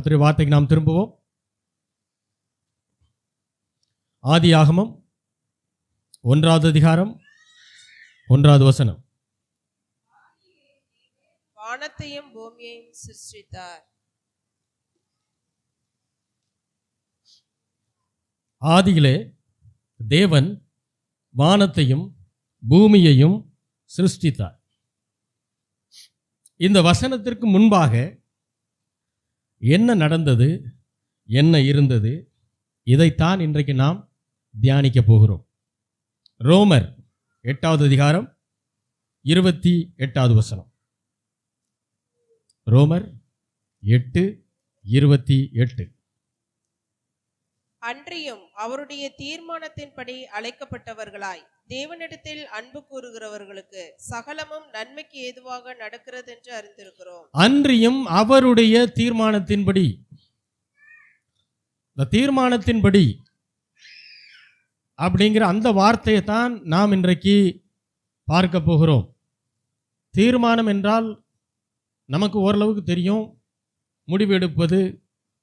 கர்த்தருடைய வார்த்தைக்கு நாம் திரும்புவோம். ஆதியாகமம் 1வது அதிகாரம் 1வது வசனம். வானத்தையும் பூமியையும் சிருஷ்டித்தார். ஆதியிலே தேவன் வானத்தையும் பூமியையும் சிருஷ்டித்தார். இந்த வசனத்திற்கு முன்பாக என்ன நடந்தது, என்ன இருந்தது, இதைத்தான் இன்றைக்கு நாம் தியானிக்க போகிறோம். ரோமர் 8வது அதிகாரம் 28வது வசனம். ரோமர் 8:28. அன்றியும் அவருடைய தீர்மானத்தின்படி அழைக்கப்பட்டவர்களாய் தேவனிடத்தில் அன்பு கூறுகிறவர்களுக்கு சகலமும் நன்மைக்கு ஏதுவாக நடக்கிறது என்று அறிந்திருக்கிறோம். அன்றியும் அவருடைய தீர்மானத்தின்படி, இந்த தீர்மானத்தின்படி அப்படிங்கிற அந்த வார்த்தையை தான் நாம் இன்றைக்கு பார்க்க போகிறோம். தீர்மானம் என்றால் நமக்கு ஓரளவுக்கு தெரியும். முடிவு எடுப்பது,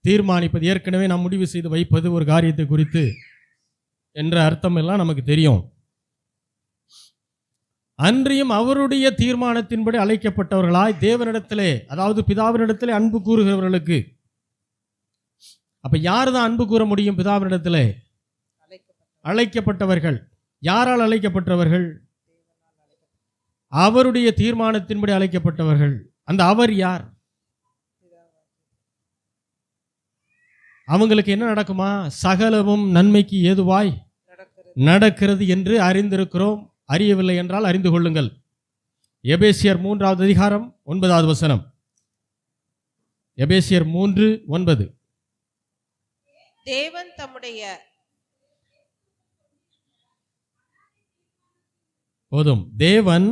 தீர்மானிப்பது, ஏற்கனவே நாம் முடிவு செய்து வைப்பது ஒரு காரியத்தை குறித்து என்ற அர்த்தம் எல்லாம் நமக்கு தெரியும். அன்றியும் அவருடைய தீர்மானத்தின்படி அழைக்கப்பட்டவர்களாய் தேவனிடத்திலே, அதாவது பிதாவினிடத்திலே அன்பு கூறுகிறவர்களுக்கு. அப்ப யார் தான் அன்பு கூற முடியும் பிதாவினிடத்திலே? அழைக்கப்பட்டவர்கள். யாரால் அழைக்கப்பட்டவர்கள்? அவருடைய தீர்மானத்தின்படி அழைக்கப்பட்டவர்கள். அந்த அவர் யார்? அவங்களுக்கு என்ன நடக்குமா? சகலமும் நன்மைக்கு ஏதுவாய் நடக்கிறது என்று அறிந்திருக்கிறோம். அறியவில்லை என்றால் அறிந்து கொள்ளுங்கள். எபேசியர் 3வது அதிகாரம் 9வது வசனம். எபேசியர் 3:9. தேவன் தம்முடைய போதும். தேவன்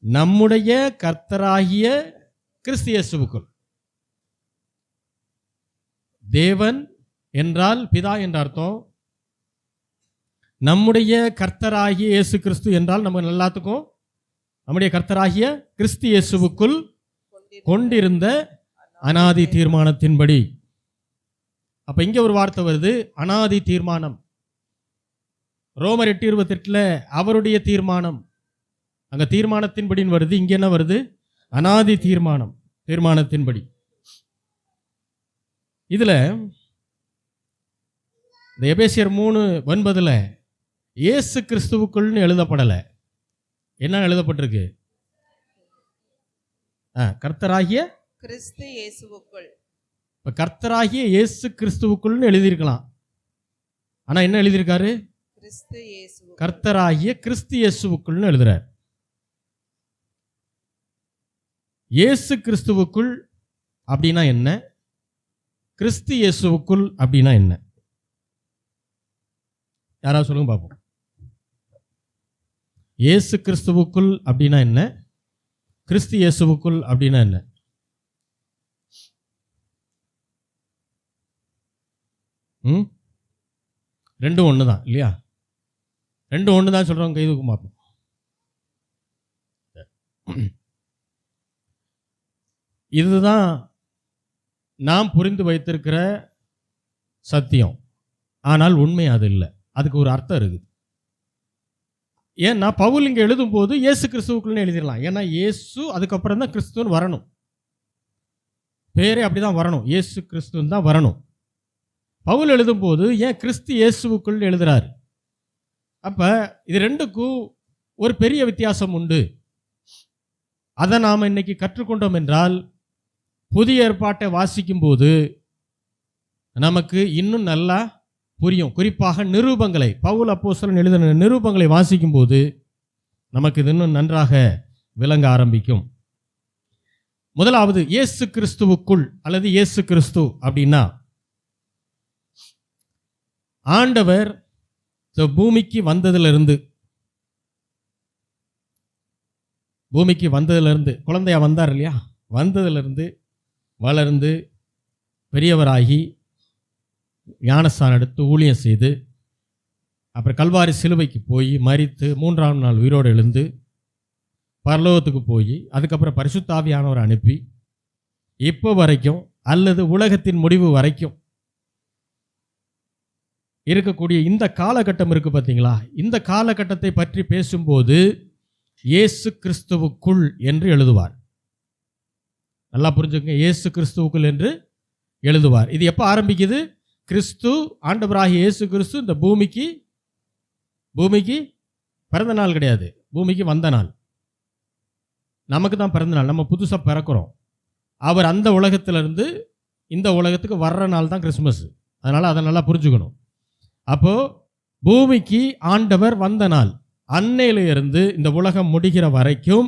நம்முடைய கர்த்தராகிய கிறிஸ்து இயேசுவுக்குள். தேவன் என்றால் பிதா என்ற அர்த்தம். நம்முடைய கர்த்தராகிய இயேசு கிறிஸ்து என்றால் நம்ம எல்லாத்துக்கும் நம்முடைய கர்த்தராகிய கிறிஸ்து இயேசுவுக்குள் கொண்டிருந்த அனாதி தீர்மானத்தின்படி. அப்ப இங்க ஒரு வார்த்தை வருது, அனாதி தீர்மானம். ரோமர் 8:28 அவருடைய தீர்மானம். அங்க தீர்மானத்தின்படின்னு வருது, இங்க என்ன வருது? அனாதி தீர்மானம், தீர்மானத்தின்படி. இதுல இந்த எபேசியர் 3:9 இயேசு கிறிஸ்துவுக்குள்னு எழுதப்படலை. என்ன எழுதப்பட்டிருக்கு? கர்த்தராகிய கிறிஸ்து இயேசுவுக்குள். இப்ப கர்த்தராகிய இயேசு கிறிஸ்துவுக்குள்னு எழுதியிருக்கலாம். ஆனா என்ன எழுதியிருக்காரு? கிறிஸ்து இயேசுவுக்குள். கர்த்தராகிய கிறிஸ்து இயேசுவுக்குள்னு எழுதுறார். இயேசு கிறிஸ்துவுக்குள் அப்படின்னா என்ன? கிறிஸ்து இயேசுவுக்குள் அப்படின்னா என்ன? யாராவது சொல்லுங்க பார்ப்போம். இயேசு கிறிஸ்துவுக்குள் அப்படின்னா என்ன? கிறிஸ்து இயேசுவுக்குள் அப்படின்னா என்ன? ரெண்டும் ஒன்று தான் இல்லையா? ரெண்டும் ஒன்று தான் சொல்கிறவங்க கை தூக்கும் பார்ப்போம். இதுதான் நாம் புரிந்து வைத்திருக்கிற சத்தியம். ஆனால் உண்மை அது இல்லை. அதுக்கு ஒரு அர்த்தம் இருக்குது. ஏன்னா பவுல் இங்கே எழுதும் போது இயேசு கிறிஸ்துவுக்குள்ளே எழுதிடலாம். ஏன்னா இயேசு அதுக்கப்புறம் தான் கிறிஸ்துன்னு வரணும். பேரே அப்படிதான் வரணும், இயேசு கிறிஸ்துன்னு தான் வரணும். பவுல் எழுதும் போது ஏன் கிறிஸ்து இயேசுவுக்குள் எழுதுறாரு? அப்ப இது ரெண்டுக்கும் ஒரு பெரிய வித்தியாசம் உண்டு. அதை நாம் இன்னைக்கு கற்றுக்கொண்டோம் என்றால் புதிய ஏற்பாட்டை வாசிக்கும் போது நமக்கு இன்னும் நல்லா புரியும். குறிப்பாக நிரூபங்களை, பவுல் அப்போஸ்தலன் எழுதின நிரூபங்களை வாசிக்கும் போது நமக்கு இது இன்னும் நன்றாக விளங்க ஆரம்பிக்கும். முதலாவது இயேசு கிறிஸ்துவுக்குள் அல்லது இயேசு கிறிஸ்து அப்படின்னா ஆண்டவர் பூமிக்கு வந்ததிலிருந்து குழந்தையா வந்தார் இல்லையா? வந்ததிலிருந்து வளர்ந்து பெரியவராகி ஞானஸ்தானம் எடுத்து ஊழியம் செய்து அப்புறம் கல்வாரி சிலுவைக்கு போய் மரித்து 3ஆம் நாள் உயிரோடு எழுந்து பரலோகத்துக்கு போய் அதுக்கப்புறம் பரிசுத்த ஆவியானவரை அனுப்பி இப்போ வரைக்கும் அல்லது உலகத்தின் முடிவு வரைக்கும் இருக்கக்கூடிய இந்த காலகட்டம் இருக்கு பார்த்தீங்களா, இந்த காலகட்டத்தை பற்றி பேசும்போது இயேசு கிறிஸ்துவுக்குள் என்று எழுதுவார். நல்லா புரிஞ்சுக்கங்க, இயேசு கிறிஸ்துவுக்குள் என்று எழுதுவார். இது எப்போ ஆரம்பிக்குது? கிறிஸ்து, ஆண்டவராகிய இயேசு கிறிஸ்து இந்த பூமிக்கு பிறந்த நாள் கிடையாது, பூமிக்கு வந்த நாள். நமக்கு தான் பிறந்த நாள், நம்ம புதுசாக பிறக்கிறோம். அவர் அந்த உலகத்திலிருந்து இந்த உலகத்துக்கு வர்ற நாள் தான் கிறிஸ்மஸ். அதனால் அதை நல்லா புரிஞ்சுக்கணும். அப்போது பூமிக்கு ஆண்டவர் வந்த நாள், அன்னையிலிருந்து இந்த உலகம் முடிகிற வரைக்கும்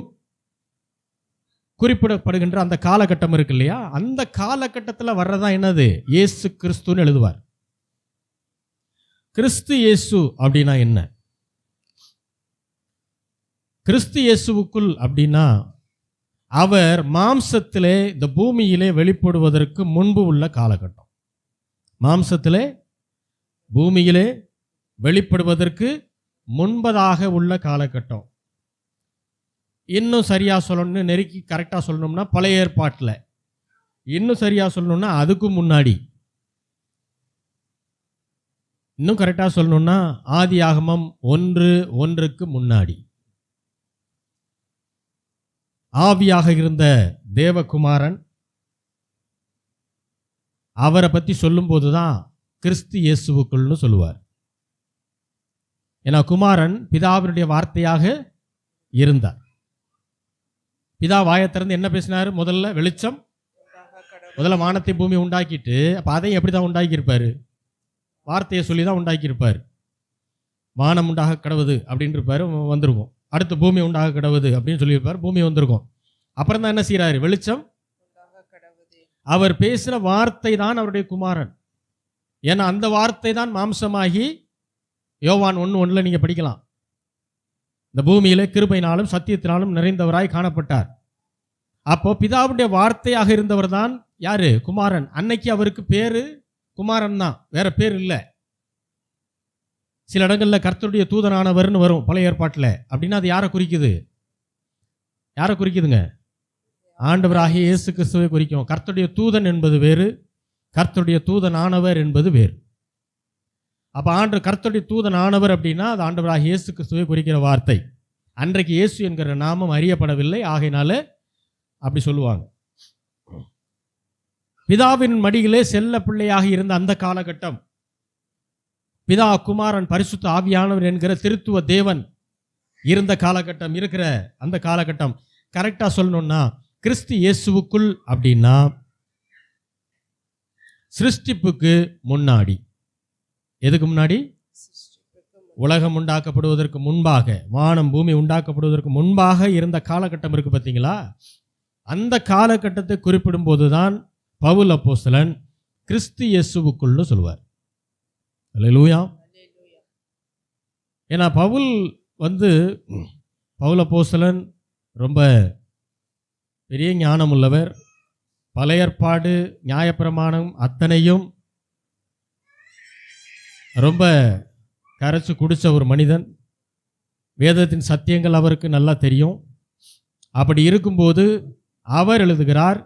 குறிப்பிடப்படுகின்ற அந்த காலகட்டம் இருக்கு இல்லையா, அந்த காலகட்டத்தில் வர்றதா என்னது? இயேசு கிறிஸ்துன்னு எழுதுவார். கிறிஸ்து இயேசு அப்படின்னா என்ன? கிறிஸ்து இயேசுவுக்குள் அப்படின்னா அவர் மாம்சத்திலே இந்த பூமியிலே வெளிப்படுவதற்கு முன்பு உள்ள காலகட்டம். மாம்சத்திலே பூமியிலே வெளிப்படுவதற்கு முன்பதாக உள்ள காலகட்டம். இன்னும் சரியாக சொல்லணும்னு, நெருக்கி கரெக்டாக சொல்லணும்னா பழைய ஏற்பாட்டில், இன்னும் சரியாக சொல்லணும்னா அதுக்கு முன்னாடி, இன்னும் கரெக்டாக சொல்லணும்னா ஆதியாகமம் 1:1 முன்னாடி ஆவியாக இருந்த தேவகுமாரன், அவரை பற்றி சொல்லும்போது தான் கிறிஸ்து இயேசுவுக்குள்னு சொல்லுவார். ஏன்னா குமாரன் பிதாவினுடைய வார்த்தையாக இருந்தார். பிதா வாயை திறந்து என்ன பேசினார்? முதல்ல வெளிச்சம், முதல்ல வானத்தை பூமி உண்டாக்கிட்டு, அப்போ அதையும் எப்படி தான் உண்டாக்கியிருப்பார்? வார்த்தையை சொல்லி தான் உண்டாக்கியிருப்பார். வானம் உண்டாக கடவுது அப்படின்னு இருப்பார், வந்திருக்கும். அடுத்து பூமி உண்டாக கடவுது அப்படின்னு சொல்லியிருப்பார், பூமி வந்திருக்கும். அப்புறம் தான் என்ன செய்கிறாரு? வெளிச்சம். அவர் பேசின வார்த்தை தான் அவருடைய குமாரன். ஏன்னா அந்த வார்த்தை தான் மாம்சமாகி, யோவான் 1:1 நீங்கள் படிக்கலாம், இந்த பூமியிலே கிருபையினாலும் சத்தியத்தினாலும் நிறைந்தவராய் காணப்பட்டார். அப்போ பிதாவுடைய வார்த்தையாக இருந்தவர் தான் யாரு? குமாரன். அன்னைக்கு அவருக்கு பேரு குமாரன் தான், வேற பேர் இல்லை. சில இடங்களில் கர்த்தருடைய தூதனானவர்னு வரும் பழைய ஏற்பாட்டில். அப்படின்னா அது யாரை குறிக்குது? யாரை குறிக்குதுங்க? ஆண்டவராகிய இயேசு கிறிஸ்துவை குறிக்கும். கர்த்தருடைய தூதன் என்பது வேறு, கர்த்தருடைய தூதனானவர் என்பது வேறு. அப்போ கர்த்தருடைய தூதனானவர் அப்படின்னா அது ஆண்டவராகிய இயேசு கிறிஸ்துவை குறிக்கிற வார்த்தை. அன்றைக்கு இயேசு என்கிற நாமம் அறியப்படவில்லை, ஆகையினால அப்படி சொல்லுவாங்க. பிதாவின் மடியிலே செல்ல பிள்ளையாக இருந்த அந்த காலகட்டம், பிதா, குமாரன், பரிசுத்த ஆவியானவர் என்கிற திருத்துவ தேவன் இருந்த காலகட்டம், இருக்கிற அந்த காலகட்டம். கரெக்டாக சொல்லணும்னா கிறிஸ்து இயேசுவுக்குள் அப்படின்னா சிருஷ்டிப்புக்கு முன்னாடி. எதுக்கு முன்னாடி? உலகம் உண்டாக்கப்படுவதற்கு முன்பாக, வானம் பூமி உண்டாக்கப்படுவதற்கு முன்பாக இருந்த காலகட்டம் இருக்கு பார்த்தீங்களா, அந்த காலகட்டத்தை குறிப்பிடும் போதுதான் பவுல் அப்போஸ்தலன் கிறிஸ்து இயேசுவுக்குள்னு சொல்லுவார். அல்லேலூயா. ஏன்னா பவுல் அப்போஸ்தலன் ரொம்ப பெரிய ஞானம் உள்ளவர். பழைய ஏற்பாடு நியாயப்பிரமாணம் அத்தனையும் ரொம்ப கரைச்சு குடிச்ச ஒரு மனிதன். வேதத்தின் சத்தியங்கள் அவருக்கு நல்லா தெரியும். அப்படி இருக்கும்போது அவர் எழுதுகிறார்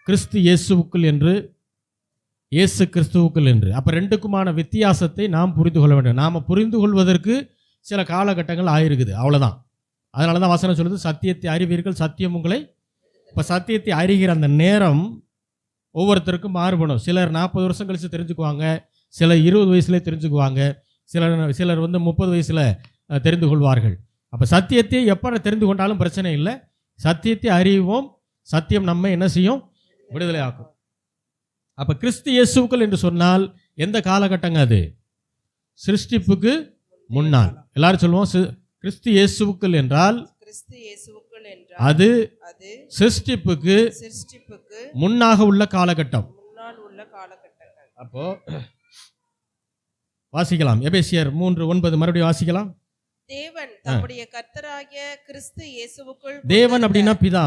கிறிஸ்து இயேசுவுக்குள் என்று, இயேசு கிறிஸ்துவுக்குள் என்று. அப்போ ரெண்டுக்குமான வித்தியாசத்தை நாம் புரிந்து கொள்ள வேண்டும். நாம் புரிந்து கொள்வதற்கு சில காலகட்டங்கள் ஆயிருக்குது, அவ்வளோதான். அதனால தான் வசனம் சொல்லுது, சத்தியத்தை அறிவீர்கள், சத்தியம் உங்களை. இப்போ சத்தியத்தை அறிகிற அந்த நேரம் ஒவ்வொருத்தருக்கும் மாறுபடும். சிலர் 40 வருஷம் கழித்து தெரிஞ்சுக்குவாங்க, சிலர் 20 வயசுலேயே தெரிஞ்சுக்குவாங்க, சிலர் 30 வயசில் தெரிந்து கொள்வார்கள். அப்போ சத்தியத்தை எப்போ தெரிந்து கொண்டாலும் பிரச்சனை இல்லை. சத்தியத்தை அறிவோம், சத்தியம் நம்ம என்ன செய்யும்? விடுதலை ஆக்கும். அப்போ கிறிஸ்து இயேசுவுக்குள் என்று சொன்னால் எந்த காலகட்டங்க அது? சிருஷ்டிப்புக்கு முன்னால். எல்லாரும் சொல்லுவோம் கிறிஸ்து இயேசுவுக்குள் என்றால் அது சிருஷ்டிப்புக்கு முன்னாக உள்ள காலகட்டம். அப்போ வாசிக்கலாம், எபேசியர் 3:9 மறுபடியும் வாசிக்கலாம். தேவன் நம்முடைய கர்த்தராகிய கிறிஸ்து இயேசுவுக்குள். தேவன் அப்படின்னா பிதா,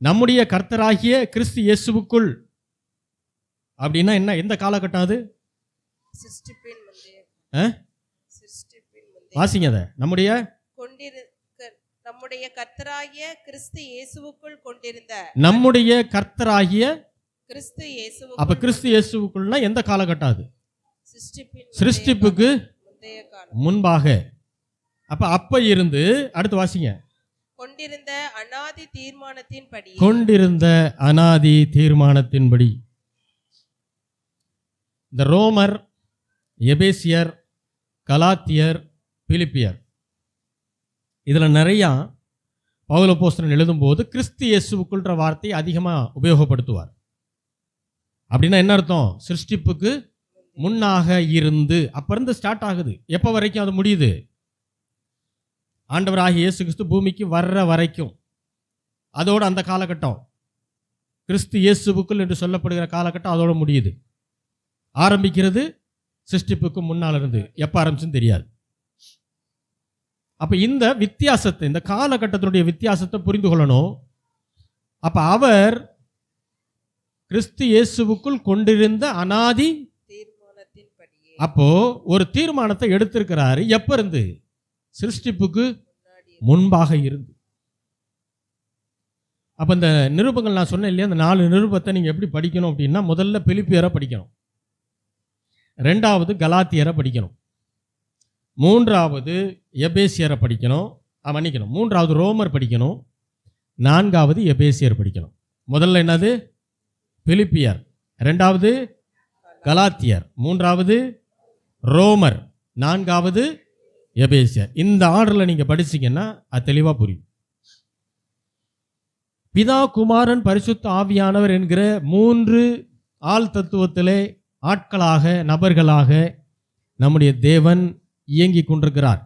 நம்முடைய கர்த்தராகிய கிறிஸ்து இயேசுவுக்குள் அப்படின்னா என்ன? எந்த காலகட்டம் அது? வாசிங்க அதை. நம்முடைய கர்த்தராகிய கிறிஸ்து இயேசுவுக்குள் கொண்டிருந்த, நம்முடைய கர்த்தராகிய கிறிஸ்து அப்ப இயேசுவுக்குள் கிறிஸ்து இயேசுவுக்குள்னா எந்த காலகட்டம் அது? சிருஷ்டிப்பின் சிருஷ்டிப்புக்கு முந்தைய காலம் முன்பாக. அப்ப இருந்து அடுத்து வாசிங்க. கொண்டிருந்த அநாதி தீர்மானத்தின்படி கொண்டிருந்த அனாதி தீர்மானத்தின்படி. இந்த ரோமர், எபேசியர், கலாத்தியர், பிலிப்பியர் இதுல நிறைய பவுல் அப்போஸ்தலன் எழுதும்போது கிறிஸ்து இயேசுவுக்குள்ன்ற வார்த்தையை அதிகமாக உபயோகப்படுத்துவார். அப்படின்னா என்ன அர்த்தம்? சிருஷ்டிப்புக்கு முன்னாக இருந்து, அப்ப இருந்து ஸ்டார்ட் ஆகுது. எப்போ வரைக்கும் அது முடியுது? ஆண்டவராகிய இயேசு கிறிஸ்து பூமிக்கு வர்ற வரைக்கும். அதோட அந்த காலகட்டம் கிறிஸ்து இயேசுவுக்குள் என்று சொல்லப்படுகிற காலகட்டம் அதோட முடியுது. ஆரம்பிக்கிறது சிருஷ்டிப்புக்கு முன்னால் இருந்து. எப்போ ஆரம்பிச்சுன்னு தெரியாது. அப்ப இந்த வித்தியாசத்தை, இந்த காலகட்டத்தினுடைய வித்தியாசத்தை புரிந்து கொள்ளணும். அப்ப அவர் கிறிஸ்து இயேசுவுக்குள் கொண்டிருந்த அனாதி தீர்மானத்தின்படியே அப்போ ஒரு தீர்மானத்தை எடுத்திருக்கிறாரு. எப்ப இருந்து? சிருஷ்டிப்புக்கு முன்பாக இருந்து. அப்ப இந்த நிருபங்கள் நான் சொன்னேன் இல்லையா, இந்த 4 நிருபத்தை நீங்க எப்படி படிக்கணும் அப்படின்னா, முதல்ல பிலிப்பியரை படிக்கணும், 2வது கலாத்தியரை படிக்கணும், 3வது எபேசியரை படிக்கணும், மன்னிக்கணும் 3வது ரோமர் படிக்கணும், 4வது எபேசியர் படிக்கணும். முதல்ல என்னது? பிலிப்பியர், 2வது கலாத்தியர், 3வது ரோமர், 4வது எபேசியர். இந்த ஆர்டரில் நீங்கள் படிச்சீங்கன்னா அது தெளிவாக புரியும். பிதா, குமாரன், பரிசுத்த ஆவியானவர் என்கிற 3 ஆள் தத்துவத்திலே ஆட்களாக, நபர்களாக நம்முடைய தேவன் இயங்கி கொண்டிருக்கிறார்.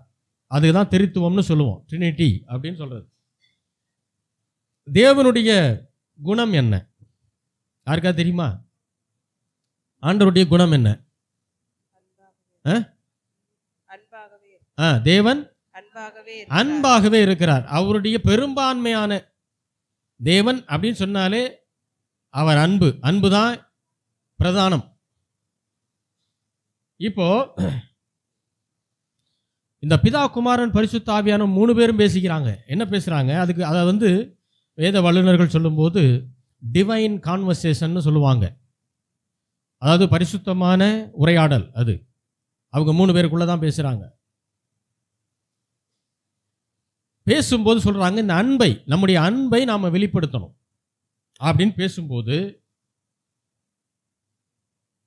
அதுதான் திரித்துவம்னு சொல்லுவோம், ட்ரினிட்டி அப்படின்னு சொல்றது. தேவனுடைய குணம் என்ன? யாருக்கா தெரியுமா? ஆண்டவருடைய குணம் என்ன? தேவன் அன்பாகவே இருக்கிறார். அவருடைய பெரும்பான்மையான தேவன் அப்படின்னு சொன்னாலே அவர் அன்பு. அன்புதான் பிரதானம். இப்போ இந்த பிதா, குமாரன், பரிசுத்த ஆவியான 3 பேரும் பேசிக்கிறாங்க. என்ன பேசுறாங்க? அதுக்கு அதை வேத வல்லுநர்கள் சொல்லும்போது டிவைன் கான்வர்சேஷன் சொல்லுவாங்க. அதாவது பரிசுத்தமான உரையாடல். அது அவங்க 3 பேருக்குள்ள தான் பேசுறாங்க. பேசும்போது சொல்றாங்க, இந்த அன்பை, நம்முடைய அன்பை நாம வெளிப்படுத்தணும் அப்படின்னு பேசும்போது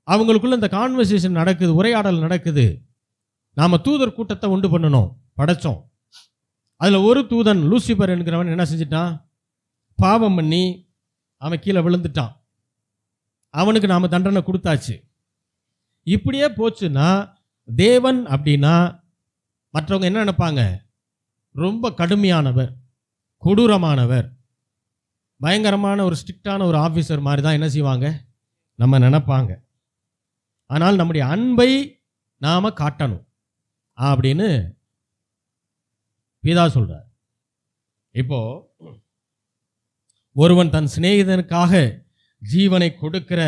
அவங்களுக்குள்ள இந்த கான்வர்சேஷன் நடக்குது, உரையாடல் நடக்குது. நாம தூதர் கூட்டத்தை உண்டு பண்ணணும், படைச்சோம். அதுல ஒரு தூதன் லூசிபர் என்கிறவன் என்ன செஞ்சிட்டான்? பாவம் பண்ணி அவன் கீழே விழுந்துட்டான். அவனுக்கு நாம தண்டனை கொடுத்தாச்சு. இப்படியே போச்சுன்னா தேவன் அப்படின்னா மற்றவங்க என்ன நினைப்பாங்க? ரொம்ப கடுமையானவர், கொடூரமானவர், பயங்கரமான ஒரு ஸ்ட்ரிக்டான ஒரு ஆஃபீஸர் மாதிரி தான் என்ன செய்வாங்க? நம்ம நினைப்பாங்க. ஆனால் நம்முடைய அன்பை நாம காட்டணும் அப்படின்னு பிதா சொல்றார். இப்போ ஒருவன் தன் சிநேகிதனுக்காக ஜீவனை கொடுக்கிற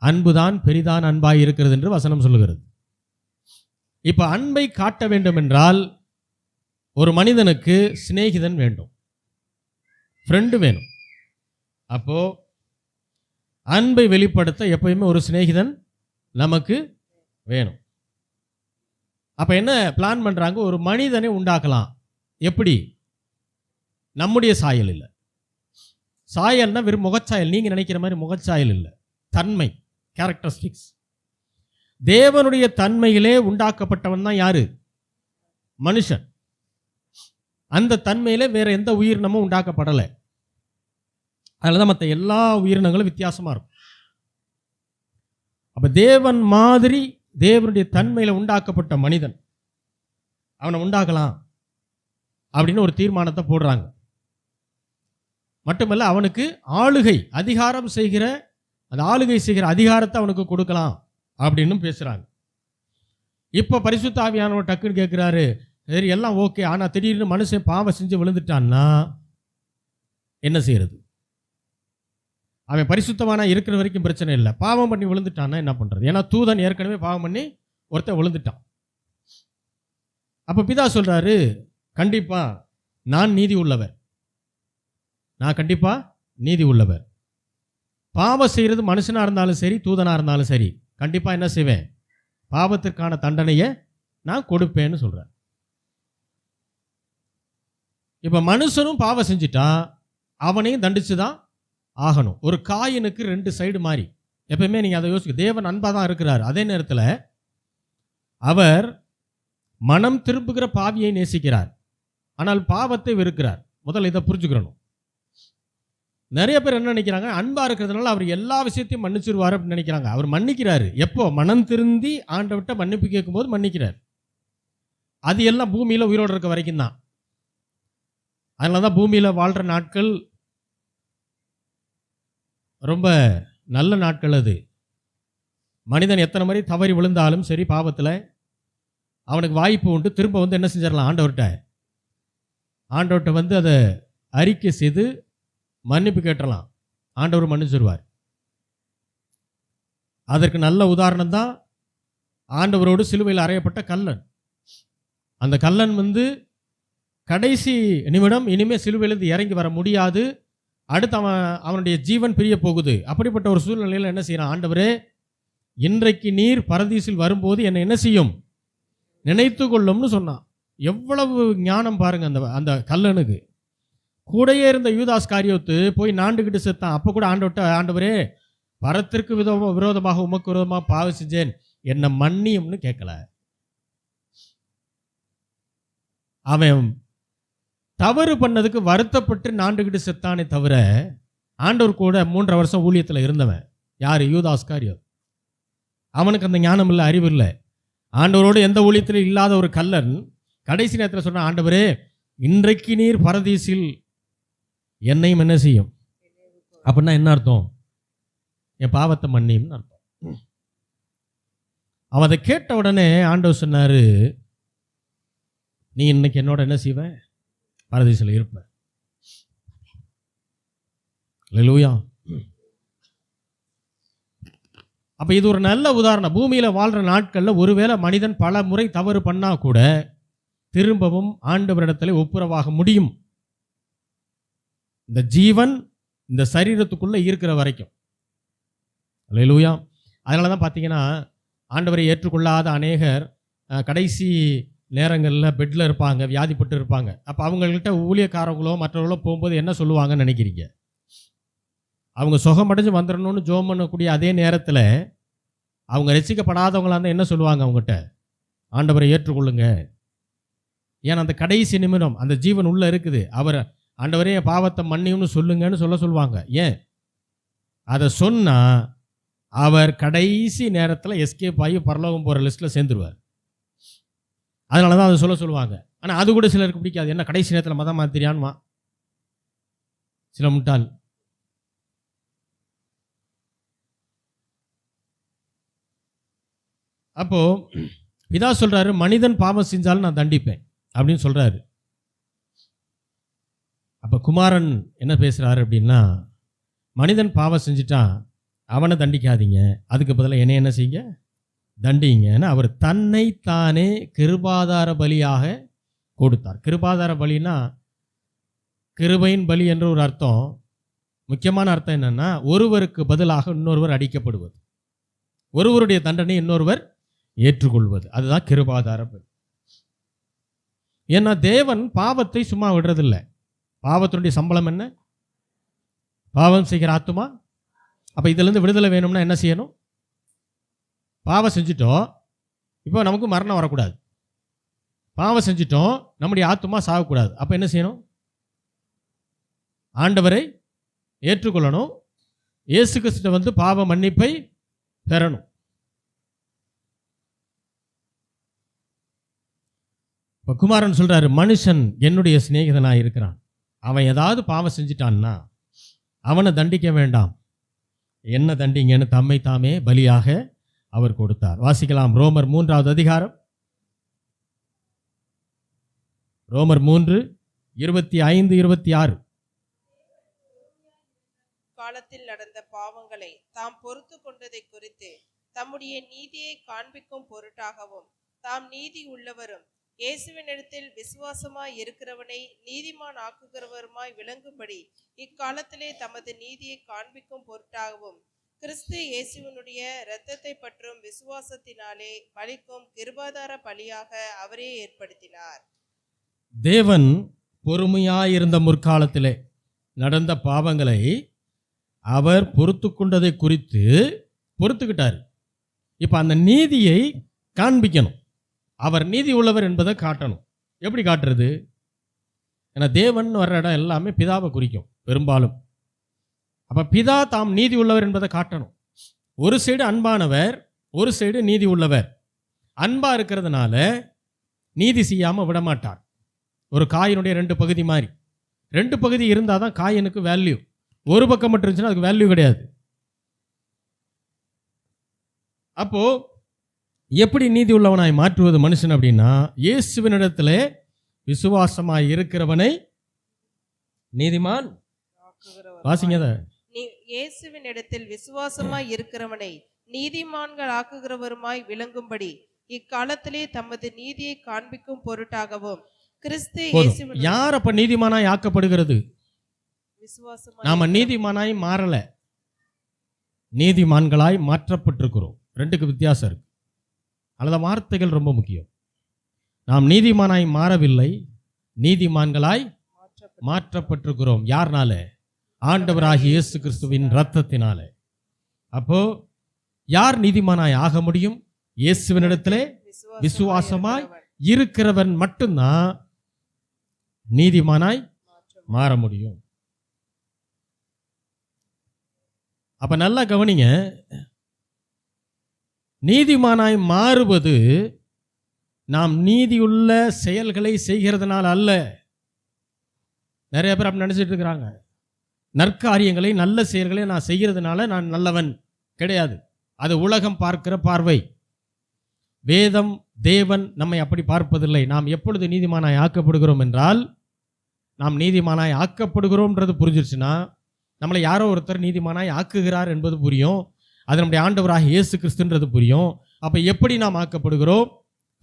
அன்புதான் பெரிதான அன்பாய் இருக்கிறது என்று வசனம் சொல்லுகிறது. இப்ப அன்பை காட்ட வேண்டும் என்றால் ஒரு மனிதனுக்கு சிநேகிதன் வேண்டும், ஃப்ரெண்டு வேணும். அப்போ அன்பை வெளிப்படுத்த எப்பயுமே ஒரு சிநேகிதன் நமக்கு வேணும். அப்ப என்ன பிளான் பண்றாங்க? ஒரு மனிதனை உண்டாக்கலாம். எப்படி? நம்முடைய சாயல் இல்லை. சாயல்னா வெறும் முகச்சாயல், நீங்க நினைக்கிற மாதிரி முகச்சாயல் இல்லை, தன்மை, கேரக்டரிஸ்டிக்ஸ். தேவனுடைய தன்மையிலே உண்டாக்கப்பட்டவன் தான் யாரு? மனுஷன். அந்த தன்மையிலே வேற எந்த உயிரினமும் உண்டாக்கப்படலை. அதுலதான் மற்ற எல்லா உயிரினங்களும் வித்தியாசமா இருக்கும். அப்ப தேவன் மாதிரி தேவனுடைய தன்மையில உண்டாக்கப்பட்ட மனிதன், அவனை உண்டாக்கலாம் அப்படின்னு ஒரு தீர்மானத்தை போடுறாங்க. மட்டுமல்ல, அவனுக்கு ஆளுகை, அதிகாரம் செய்கிற, அந்த ஆளுகை செய்கிற அதிகாரத்தை அவனுக்கு கொடுக்கலாம் அப்படின்னு பேசுறாங்க. இப்ப பரிசுத்த ஆவியானவர் டக்குன்னு கேட்கிறாரு, சரி எல்லாம் ஓகே, ஆனா திடீர்னு மனுஷன் பாவம் செஞ்சு விழுந்துட்டான்னா என்ன செய்யறது? அவன் பரிசுத்தமான இருக்கிற வரைக்கும் பிரச்சனை இல்லை, பாவம் பண்ணி விழுந்துட்டான்னா என்ன பண்றது? ஏன்னா தூதன் ஏற்கனவே பாவம் பண்ணி ஒருத்தன் விழுந்துட்டான். அப்ப பிதா சொல்றாரு, கண்டிப்பா நான் நீதி உள்ளவர், நான் கண்டிப்பா நீதி உள்ளவர். பாவம் செய்கிறது மனுஷனாக இருந்தாலும் சரி, தூதனாக இருந்தாலும் சரி, கண்டிப்பாக என்ன செய்வேன்? பாவத்திற்கான தண்டனையை நான் கொடுப்பேன்னு சொல்கிறேன். இப்போ மனுஷனும் பாவம் செஞ்சுட்டா அவனையும் தண்டிச்சு தான் ஆகணும். ஒரு காயினுக்கு 2 சைடு மாதிரி. எப்பயுமே நீங்கள் அதை யோசிக்க, தேவன் அன்பாக தான் இருக்கிறார். அதே நேரத்தில் அவர் மனம் திரும்புகிற பாவியை நேசிக்கிறார், ஆனால் பாவத்தை வெறுக்கிறார். முதல்ல இதை புரிஞ்சுக்கிறணும். நிறைய பேர் என்ன நினைக்கிறாங்க, அன்பா இருக்கிறதுனால அவர் எல்லா விஷயத்தையும் மன்னிச்சிருவார் அப்படின்னு நினைக்கிறாங்க. அவர் மன்னிக்கிறாரு. எப்போ? மனம் திருந்தி ஆண்டவர்கிட்ட மன்னிப்பு கேட்கும்போது மன்னிக்கிறார். அது எல்லாம் பூமியில் உயிரோடு இருக்க வரைக்கும் தான். அதனால தான் பூமியில் வாழ்கிற நாட்கள் ரொம்ப நல்ல நாட்கள். அது மனிதன் எத்தனை முறை தவறி விழுந்தாலும் சரி, பாவத்தில் அவனுக்கு வாய்ப்பு உண்டு. திரும்ப வந்து என்ன செஞ்சிடலாம்? ஆண்டவர்கிட்ட வந்து அதை அறிக்கை செய்து மன்னிப்பு கேட்டலாம். ஆண்டவர் மன்னிச்சிருவார். அதற்கு நல்ல உதாரணம் தான் ஆண்டவரோடு சிலுவையில் அறையப்பட்ட கல்லன். அந்த கல்லன் வந்து கடைசி நிமிடம் இனிமே சிலுவையிலிருந்து இறங்கி வர முடியாது, அடுத்து அவனுடைய ஜீவன் பிரிய போகுது. அப்படிப்பட்ட ஒரு சூழ்நிலையில் என்ன செய்யறான்? ஆண்டவரே, இன்றைக்கு நீர் பரதீசில் வரும்போது என்னை என்ன செய்யும்? நினைத்து கொள்ளும்னு சொன்னான். எவ்வளவு ஞானம் பாருங்க அந்த கல்லனுக்கு. கூடையே இருந்த யூதாஸ் காரியோத்து போய் நாண்டுகிட்டு செத்தான். அப்போ கூட ஆண்டவரே, பரத்திற்கு விரோதமாக உமக்கு விரோதமாக பாவம் செஞ்சேன், என்னை மன்னியும்னு கேட்கல. அவன் தவறு பண்ணதுக்கு வருத்தப்பட்டு நாண்டுகிட்டு செத்தானே தவிர, ஆண்டவர் கூட 3 வருஷம் ஊழியத்தில் இருந்தவன் யார்? யூதாஸ் காரியோத். அவனுக்கு அந்த ஞானம் இல்லை, அறிவு இல்லை. ஆண்டவரோடு எந்த ஊழியத்திலும் இல்லாத ஒரு கல்லன் கடைசி நேரத்தில் சொன்ன, ஆண்டவரே, இன்றைக்கு நீர் பரதீசில் என்னையும் என்ன செய்யும்? அப்படின்னா என்ன அர்த்தம்? என் பாவத்தை மன்னியும்னு அர்த்தம். அவன் அதை கேட்ட உடனே ஆண்டவர் சொன்னார், நீ இன்னைக்கு என்னோட என்ன செய்வ? பரதீசில் இருப்ப. அல்லேலூயா. அப்ப இது ஒரு நல்ல உதாரணம். பூமியில் வாழ்ற நாட்களில் ஒருவேளை மனிதன் பல முறை தவறு பண்ணா கூட திரும்பவும் ஆண்டவரிடத்தில் ஒப்புரவாக முடியும். இந்த ஜீவன் இந்த சரீரத்துக்குள்ள இருக்கிற வரைக்கும். அல்லேலூயா. அதனால தான் பார்த்தீங்கன்னா, ஆண்டவரை ஏற்றுக்கொள்ளாத அநேகர் கடைசி நேரங்களில் பெட்டில் இருப்பாங்க, வியாதிப்பட்டு இருப்பாங்க. அப்போ அவங்கள்கிட்ட ஊழியக்காரங்களோ மற்றவர்களோ போகும்போது என்ன சொல்லுவாங்கன்னு நினைக்கிறீங்க? அவங்க சுகமடைஞ்சு வந்துடணும்னு ஜோம் பண்ணக்கூடிய அதே நேரத்தில் அவங்க ரசிக்கப்படாதவங்களாக இருந்தால் என்ன சொல்லுவாங்க? அவங்ககிட்ட ஆண்டவரை ஏற்றுக்கொள்ளுங்க. ஏன்னா அந்த கடைசி நிமிடம் அந்த ஜீவன் உள்ளே இருக்குது. அவர் ஆண்டவரே பாவத்தை மன்னியும்னு சொல்லுங்கன்னு சொல்லுவாங்க. ஏன்? அதை சொன்னால் அவர் கடைசி நேரத்தில் எஸ்கேப் ஆகி பரலோகம் போகிற லிஸ்ட்டில் சேர்ந்துருவார். அதனால தான் அதை சொல்லுவாங்க. ஆனால் அது கூட சிலருக்கு பிடிக்காது. என்ன கடைசி நேரத்தில் மதம் மாத்திரியான்மா சில முட்டாள். அப்போ பிதா சொல்றாரு, மனிதன் பாவம் செஞ்சாலும் நான் தண்டிப்பேன் அப்படின்னு சொல்றாரு. அப்ப குமாரன் என்ன பேசுறாரு அப்படின்னா, மனிதன் பாவம் செஞ்சுட்டான், அவனை தண்டிக்காதீங்க, அதுக்கு பதிலாக என்ன செய்யுங்க? தண்டிங்கன்னு அவர் தன்னைத்தானே கிருபாதார பலியாக கொடுத்தார். கிருபாதார பலினா கிருபையின் பலி என்ற ஒரு அர்த்தம். முக்கியமான அர்த்தம் என்னன்னா, ஒருவருக்கு பதிலாக இன்னொருவர் அடிக்கப்படுவது, ஒருவருடைய தண்டனை இன்னொருவர் ஏற்றுக்கொள்வது. அதுதான் கிருபாதார பலி. ஏன்னா தேவன் பாவத்தை சும்மா விடுறதில்லை. பாவத்தினுடைய சம்பளம் என்ன? பாவம் செய்கிற ஆத்துமா. அப்போ இதிலிருந்து விடுதலை வேணும்னா என்ன செய்யணும்? பாவம் செஞ்சிட்டோம், இப்போ நமக்கு மரணம் வரக்கூடாது. பாவம் செஞ்சிட்டோம், நம்முடைய ஆத்துமா சாகக்கூடாது. அப்போ என்ன செய்யணும்? ஆண்டவரை ஏற்றுக்கொள்ளணும், இயேசு கிறிஸ்து வந்து பாவ மன்னிப்பை பெறணும். இப்போ குமாரன் சொல்றாரு, மனுஷன் என்னுடைய சிநேகிதனாக இருக்கிறான், அவன் ஏதாவது பாவம் செஞ்சிட்டான்னா அவனை தண்டிக்க வேண்டாம், என்ன தண்டிங்கன்னு தம்மை தாமே பலியாக அவர் கொடுத்தார். வாசிக்கலாம் ரோமர் 3வது அதிகாரம், ரோமர் 3:25-26. காலத்தில் நடந்த பாவங்களை தாம் பொறுத்து கொண்டதை குறித்து தம்முடைய நீதியை காண்பிக்கும் பொருட்டாகவும் தாம் நீதி உள்ளவரும் இயேசுவினிடத்தில் விசுவாசமாய் இருக்கிறவனை நீதிமான் ஆக்குகிறவருமாய் விளங்கும்படி இக்காலத்திலே தமது நீதியை காண்பிக்கும் பொருட்டாகவும் கிறிஸ்து இயேசுவினுடைய இரத்தத்தை பற்றும் விசுவாசத்தினாலே பலிக்கும் கிருபாதார பலியாக அவரே ஏற்படுத்தினார். தேவன் பொறுமையாயிருந்த முற்காலத்திலே நடந்த பாவங்களை அவர் பொறுத்து கொண்டதை குறித்து பொறுத்துக்கிட்டார். இப்போ அந்த நீதியை காண்பிக்கணும். அவர் நீதி உள்ளவர் என்பதை காட்டணும். எப்படி காட்டுறது? ஏன்னா தேவன் வர்ற இடம் எல்லாமே பிதாவை குறிக்கும் பெரும்பாலும். அப்போ பிதா தாம் நீதி உள்ளவர் என்பதை காட்டணும். ஒரு சைடு அன்பானவர், ஒரு சைடு நீதி உள்ளவர். அன்பாக இருக்கிறதுனால நீதி செய்யாமல் விடமாட்டார். ஒரு காயினுடைய ரெண்டு பகுதி மாதிரி. ரெண்டு பகுதி இருந்தால் தான் காயினுக்கு வேல்யூ. ஒரு பக்கம் மட்டும் இருந்துச்சுன்னா அதுக்கு வேல்யூ கிடையாது. அப்போ எப்படி நீதி உள்ளவனாய் மாற்றுவது மனுஷன் அப்படின்னா, இயேசுவினிடத்திலே விசுவாசமாய் இருக்கிறவனை நீதிமான் வாசிங்க. இயேசுவினிடத்தில் விசுவாசமாய் இருக்கிறவனை நீதிமான்கள் ஆக்குகிறவருமாய் விளங்கும்படி இக்காலத்திலே தமது நீதியை காண்பிக்கும் பொருட்டாகவும் கிறிஸ்து இயேசுவின். யார் அப்ப நீதிமானாய் ஆக்கப்படுகிறது? விசுவாசமாய். நாம நீதிமானாய் மாறல, நீதிமான்களாய் மாற்றப்பட்டிருக்கிறோம். ரெண்டுக்கு வித்தியாசம் இருக்கு. அல்லது வார்த்தைகள் ரொம்ப முக்கியம். நாம் நீதிமானாய் மாறவில்லை, நீதிமான்களாய் மாற்றப்பட்டிருக்கிறோம். யார்னால? ஆண்டவராகிய இயேசு கிறிஸ்துவின் இரத்தத்தினால. அப்போ யார் நீதிமானாய் ஆக முடியும்? இயேசுவினிடத்திலே விசுவாசமாய் இருக்கிறவன் மட்டும்தான் நீதிமானாய் மாற முடியும். அப்ப நல்லா கவனிங்க, நீதிமானாய் மாறுவது நாம் நீதியுள்ள செயல்களை செய்கிறதுனால அல்ல. நிறைய பேர் அப்படி நினைச்சிட்டு இருக்கிறாங்க. நற்காரியங்களை, நல்ல செயல்களை நான் செய்கிறதுனால நான் நல்லவன் கிடையாது. அது உலகம் பார்க்கிற பார்வை. வேதம், தேவன் நம்மை அப்படி பார்ப்பதில்லை. நாம் எப்பொழுது நீதிமானாய் ஆக்கப்படுகிறோம் என்றால், நாம் நீதிமானாய் ஆக்கப்படுகிறோம்ன்றது புரிஞ்சிருச்சுன்னா நம்மளை யாரோ ஒருத்தர் நீதிமானாய் ஆக்குகிறார் என்பது புரியும். அது நம்முடைய ஆண்டவராக இயேசு கிறிஸ்துன்றது புரியும். அப்போ எப்படி நாம் ஆக்கப்படுகிறோம்?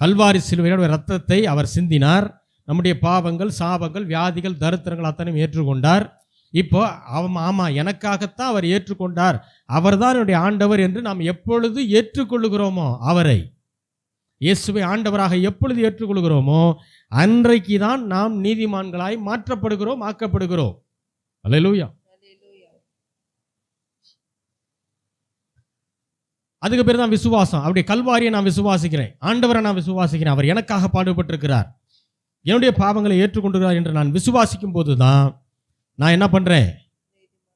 கல்வாரி சிலுவையோட இரத்தத்தை அவர் சிந்தினார். நம்முடைய பாவங்கள், சாபங்கள், வியாதிகள், தரித்திரங்கள் அத்தனையும் ஏற்றுக்கொண்டார். இப்போ ஆமாம், எனக்காகத்தான் அவர் ஏற்றுக்கொண்டார், அவர்தான் என்னுடைய ஆண்டவர் என்று நாம் எப்பொழுது ஏற்றுக்கொள்ளுகிறோமோ, அவரை இயேசுவை ஆண்டவராக எப்பொழுது ஏற்றுக்கொள்கிறோமோ அன்றைக்கு தான் நாம் நீதிமான்களாய் மாற்றப்படுகிறோம், ஆக்கப்படுகிறோம். அல்லேலூயா. அதுக்கு பேர் தான் விசுவாசம். அப்படி கல்வாரியை நான் விசுவாசிக்கிறேன், ஆண்டவரை நான் விசுவாசிக்கிறேன், அவர் எனக்காக பாடுபட்டிருக்கிறார், என்னுடைய பாவங்களை ஏற்றுக்கொண்டிருக்கிறார் என்று நான் விசுவாசிக்கும் போது தான் நான் என்ன பண்றேன்?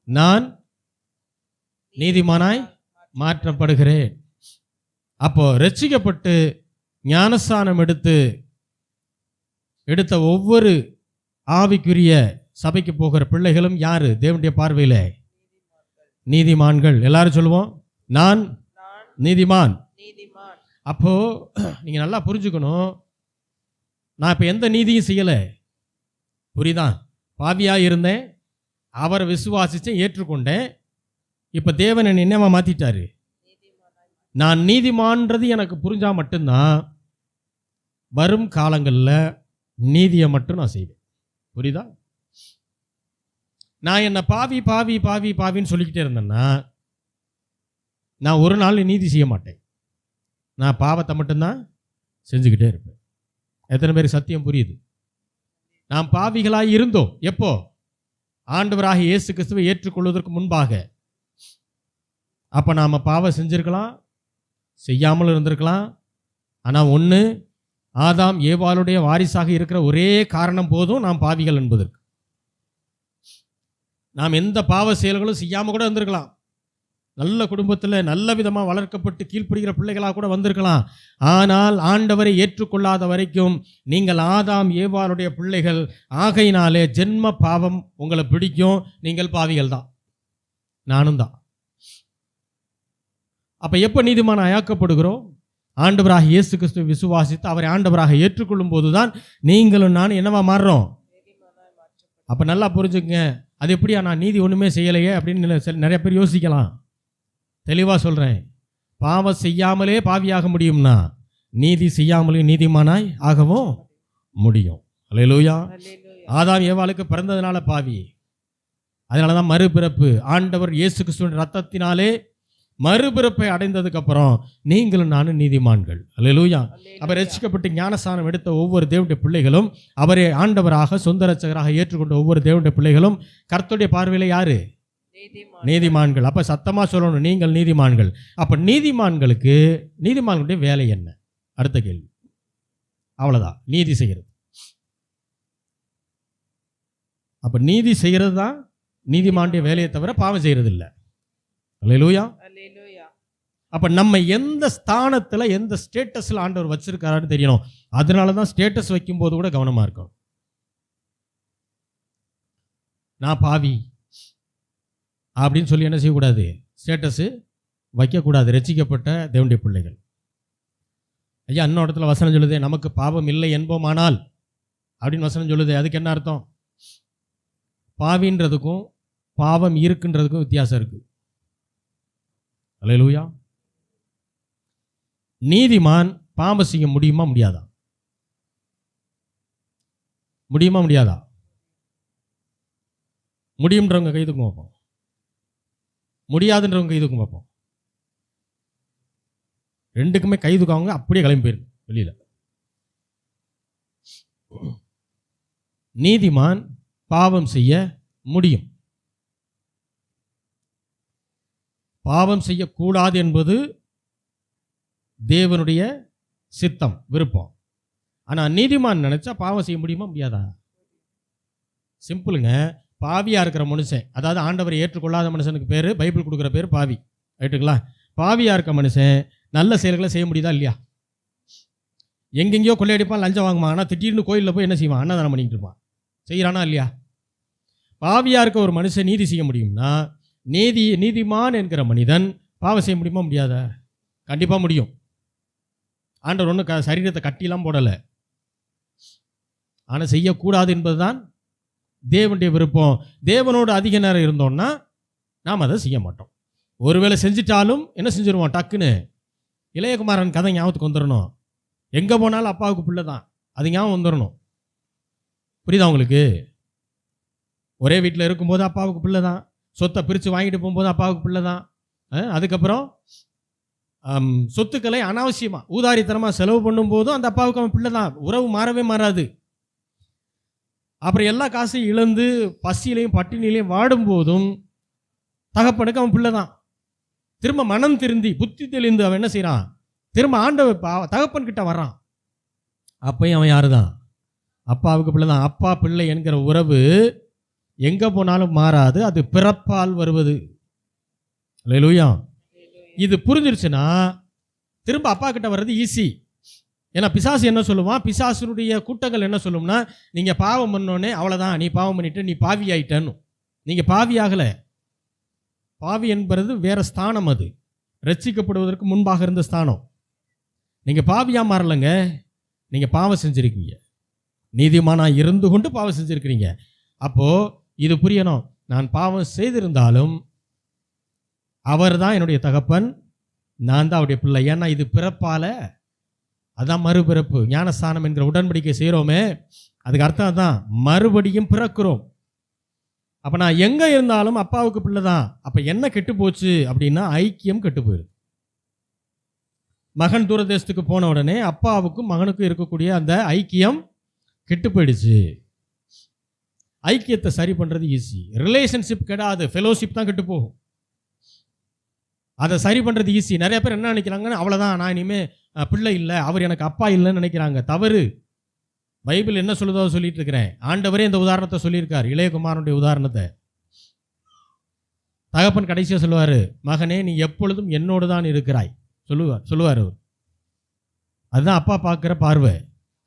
நான் நீதிமானாய் மாற்றப்படுகிறேன். அப்போ ரட்சிக்கப்பட்டு ஞானஸ்நானம் எடுத்த ஒவ்வொரு ஆவிக்குரிய சபைக்கு போகிற பிள்ளைகளும் யாரு? தேவனுடைய பார்வையில நீதிமான்கள். எல்லாரும் சொல்லுவோம், நான் நீதிமான். அப்போ நீங்க நல்லா புரிஞ்சுக்கணும், நான் இப்ப எந்த நீதியும் செய்யல, புரியுதா? பாவியா இருந்தேன், அவரை விசுவாசிச்சேன், ஏற்றுக்கொண்டேன். இப்ப தேவன் என்னை என்னவா மாத்திட்டாரு? நான் நீதிமான்றது எனக்கு புரிஞ்சா மட்டும்தான் வரும் காலங்களில் நீதியை மட்டும் நான் செய்வேன். புரியுதா? நான் என்ன பாவி பாவி பாவி பாவின்னு சொல்லிக்கிட்டே இருந்தேன்னா நான் ஒரு நாள் நீதி செய்ய மாட்டேன். நான் பாவத்தை மட்டும்தான் செஞ்சுக்கிட்டே இருப்பேன். எத்தனை பேருக்கு சத்தியம் புரியுது? நாம் பாவிகளாய் இருந்தோம். எப்போ? ஆண்டவராக இயேசு கிறிஸ்துவை ஏற்றுக்கொள்வதற்கு முன்பாக. அப்போ நாம் பாவம் செஞ்சிருக்கலாம், செய்யாமல் இருந்திருக்கலாம். ஆனால் ஒன்று, ஆதாம் ஏவாளுடைய வாரிசாக இருக்கிற ஒரே காரணம் போதும் நாம் பாவிகள் என்பதற்கு. நாம் எந்த பாவ செயல்களும் செய்யாமல் கூட இருந்திருக்கலாம். நல்ல குடும்பத்தில் நல்ல விதமாக வளர்க்கப்பட்டு கீழ்ப்படுகிற பிள்ளைகளாக கூட வந்திருக்கலாம். ஆனால் ஆண்டவரை ஏற்றுக்கொள்ளாத வரைக்கும் நீங்கள் ஆதாம் ஏவாளுடைய பிள்ளைகள். ஆகையினாலே ஜென்ம பாவம் உங்களை பிடிக்கும், நீங்கள் பாவிகள் தான், நானும் தான். அப்போ எப்போ நீதிமானாய் ஆக்கப்படுகிறோம்? ஆண்டவராக இயேசு கிறிஸ்துவை விசுவாசித்து அவரை ஆண்டவராக ஏற்றுக்கொள்ளும் போதுதான் நீங்களும் நான் என்னவா மாறுறோம்? அப்போ நல்லா புரிஞ்சுக்கங்க. அது எப்படியா நான் நீதி ஒன்றுமே செய்யலையே அப்படின்னு நிறைய பேர் யோசிக்கலாம். தெளிவாக சொல்கிறேன், பாவம் செய்யாமலே பாவியாக முடியும்னா நீதி செய்யாமலே நீதிமானாய் ஆகவும் முடியும். அல்லேலூயா. அல்லேலூயா. ஆதாம் ஏவாளுக்கு பிறந்ததுனால பாவி, அதனால தான் மறுபிறப்பு. ஆண்டவர் இயேசு கிறிஸ்துவின் ரத்தத்தினாலே மறுபிறப்பை அடைந்ததுக்கு அப்புறம் நீங்களும் நானும் நீதிமான்கள். அல்லேலூயா. அவர் ரட்சிக்கப்பட்டு ஞானஸ்நானம் எடுத்த ஒவ்வொரு தேவனுடைய பிள்ளைகளும், அவரை ஆண்டவராக சொந்த ரட்சகராக ஏற்றுக்கொண்ட ஒவ்வொரு தேவனுடைய பிள்ளைகளும் கர்த்தருடைய பார்வையில் யாரு? நீதிமான்கள். அப்ப சத்தமா சொல்லணும், நீங்கள் நீதிமான்கள். அப்ப நீதிமான்களுடைய வேலை என்ன? அடுத்த கேள்வி. அவ்வளவுதான், நீதி செய்கிறது. அப்ப நீதி செய்கிறது தான் நீதிமானுடைய வேலையை தவிர பாவம் செய்யறது இல்லை. அல்லேலூயா. அல்லேலூயா. அப்ப நம்ம எந்த ஸ்தானத்துல எந்த ஸ்டேட்டஸ்ல ஆண்டவர் வச்சிருக்காருன்னு தெரியணும். அதனாலதான் ஸ்டேட்டஸ் வைக்கும் போது கூட கவனமா இருக்கணும். நான் பாவி அப்படின்னு சொல்லி என்ன செய்யக்கூடாது? ஸ்டேட்டஸ் வைக்கக்கூடாது. ரட்சிக்கப்பட்ட தேவனுடைய பிள்ளைகள். ஐயா, இன்னொரு இடத்துல வசனம் சொல்லுது, நமக்கு பாவம் இல்லை என்போமானால் அப்படின்னு வசனம் சொல்லுது. அதுக்கு என்ன அர்த்தம்? பாவின்றதுக்கும் பாவம் இருக்குன்றதுக்கும் வித்தியாசம் இருக்கு. அல்லேலூயா. நீதிமான் பாவம் செய்ய முடியுமா முடியாதா? முடியுமா முடியாதா? முடியும்ன்றவங்க கை தூக்கும் பார்ப்போம், முடியாதுன்றவங்க கை தூக்கும் பார்ப்போம். ரெண்டுக்குமே கை தூக்கவங்க அப்படியே கிளம்பி போயிருக்கு வெளியில. நீதிமான் பாவம் செய்ய முடியும். பாவம் செய்யக்கூடாது என்பது தேவனுடைய சித்தம், விருப்பம். ஆனால் நீதிமான் நினைச்சா பாவம் செய்ய முடியுமா முடியாதா? சிம்பிளுங்க. பாவியா இருக்கிற மனுஷன், அதாவது ஆண்டவரை ஏற்றுக்கொள்ளாத மனுஷனுக்கு பேர், பைபிள் கொடுக்குற பேர் பாவி. ரைட்டுங்களா? பாவியா இருக்க மனுஷன் நல்ல செயல்களை செய்ய முடியுதா இல்லையா? எங்கெங்கேயோ கொள்ளையடிப்பான், லஞ்சம் வாங்குவான். ஆனால் திடீர்னு கோயிலில் போய் என்ன செய்வான்? அன்னதானம் பண்ணிட்டு இருப்பான். செய்கிறானா இல்லையா? பாவியா இருக்க ஒரு மனுஷன் நீதி செய்ய முடியும்னா, நீதிமான் என்கிற மனிதன் பாவம் செய்ய முடியுமா முடியாதா? கண்டிப்பாக முடியும். ஆண்டவர் ஒன்றும் சரீரத்தை கட்டிலாம் போடலை. ஆனால் செய்யக்கூடாது என்பதுதான் தேவனுடைய விருப்பம். தேவனோடு அதிக நேரம் இருந்தோம்னா நாம் அதை செய்ய மாட்டோம். ஒருவேளை செஞ்சிட்டாலும் என்ன செஞ்சிருவோம்? டக்குன்னு இளையகுமாரன் கதை ஞாபகத்துக்கு வந்துடணும். எங்கே போனாலும் அப்பாவுக்கு பிள்ளை தான், அது ஞாபகம் வந்துடணும். புரியுதா உங்களுக்கு? ஒரே வீட்டில் இருக்கும்போது அப்பாவுக்கு பிள்ளை தான், சொத்தை பிரித்து வாங்கிட்டு போகும்போது அப்பாவுக்கு பிள்ளை தான். அதுக்கப்புறம் சொத்துக்களை அனாவசியமாக ஊதாரித்தனமாக செலவு பண்ணும்போதும் அந்த அப்பாவுக்கு அவன் பிள்ளை தான். உறவு மாறவே மாறாது. அப்புறம் எல்லா காசையும் இழந்து பசியிலையும் பட்டினிலையும் வாடும்போதும் தகப்பனுக்கு அவன் பிள்ளை தான். திரும்ப மனம் திருந்தி புத்தி தெளிந்து அவன் என்ன செய்கிறான்? திரும்ப ஆண்டவர் தகப்பன் கிட்ட வர்றான். அப்பயும் அவன் யாரு தான்? அப்பாவுக்கு பிள்ளை தான். அப்பா பிள்ளை என்கிற உறவு எங்கே போனாலும் மாறாது, அது பிறப்பால் வருவது. அல்லேலூயா. இது புரிஞ்சிருச்சுன்னா திரும்ப அப்பா கிட்ட வர்றது ஈஸி. ஏன்னா பிசாசு என்ன சொல்லுவான்? பிசாசுடைய கூட்டங்கள் என்ன சொல்லும்னா, நீங்கள் பாவம் பண்ணோன்னே அவ்வளோதான், நீ பாவம் பண்ணிட்டு நீ பாவி ஆயிட்டன்னு. நீங்கள் பாவி ஆகலை. பாவி என்பது வேற ஸ்தானம். அது ரட்சிக்கப்படுவதற்கு முன்பாக இருந்த ஸ்தானம். நீங்கள் பாவியாக மாறலைங்க, நீங்கள் பாவம் செஞ்சுருக்கீங்க. நீதிமானா இருந்து கொண்டு பாவம் செஞ்சுருக்கிறீங்க. அப்போது இது புரியணும். நான் பாவம் செய்திருந்தாலும் அவர் தான் என்னுடைய தகப்பன், நான் தான் அவருடைய பிள்ளை. ஏன்னா இது பிறப்பால், அதான் மறுபிறப்பு. ஞானஸ்தானம் என்கிற உடன்படிக்கை செய்கிறோமே, அதுக்கு அர்த்தம் தான் மறுபடியும் பிறக்கிறோம். அப்போ நான் எங்கே இருந்தாலும் அப்பாவுக்கு பிள்ளை தான். அப்போ என்ன கெட்டு போச்சு அப்படின்னா ஐக்கியம் கெட்டு போயிடுது. மகன் தூரதேசத்துக்கு போன உடனே அப்பாவுக்கும் மகனுக்கும் இருக்கக்கூடிய அந்த ஐக்கியம் கெட்டு போயிடுச்சு. ஐக்கியத்தை சரி பண்ணுறது ஈஸி. ரிலேஷன்ஷிப் கெடாது, ஃபெலோஷிப் தான் கெட்டு போகும். அதை சரி பண்ணுறது ஈஸி. நிறைய பேர் என்ன நினைக்கிறாங்கன்னா, அவ்வளோதான், நான் இனிமேல் பிள்ளை இல்லை, அவர் எனக்கு அப்பா இல்லைன்னு நினைக்கிறாங்க. தவறு. பைபிள் என்ன சொல்லுதோ சொல்லிட்டு இருக்கிறேன். ஆண்டவரே இந்த உதாரணத்தை சொல்லியிருக்கார், இளையகுமாரனுடைய உதாரணத்தை. தகப்பன் கடைசியாக சொல்லுவார், மகனே நீ எப்பொழுதும் என்னோடு தான் இருக்கிறாய் சொல்லுவார் அவர். அதுதான் அப்பா பார்க்குற பார்வை,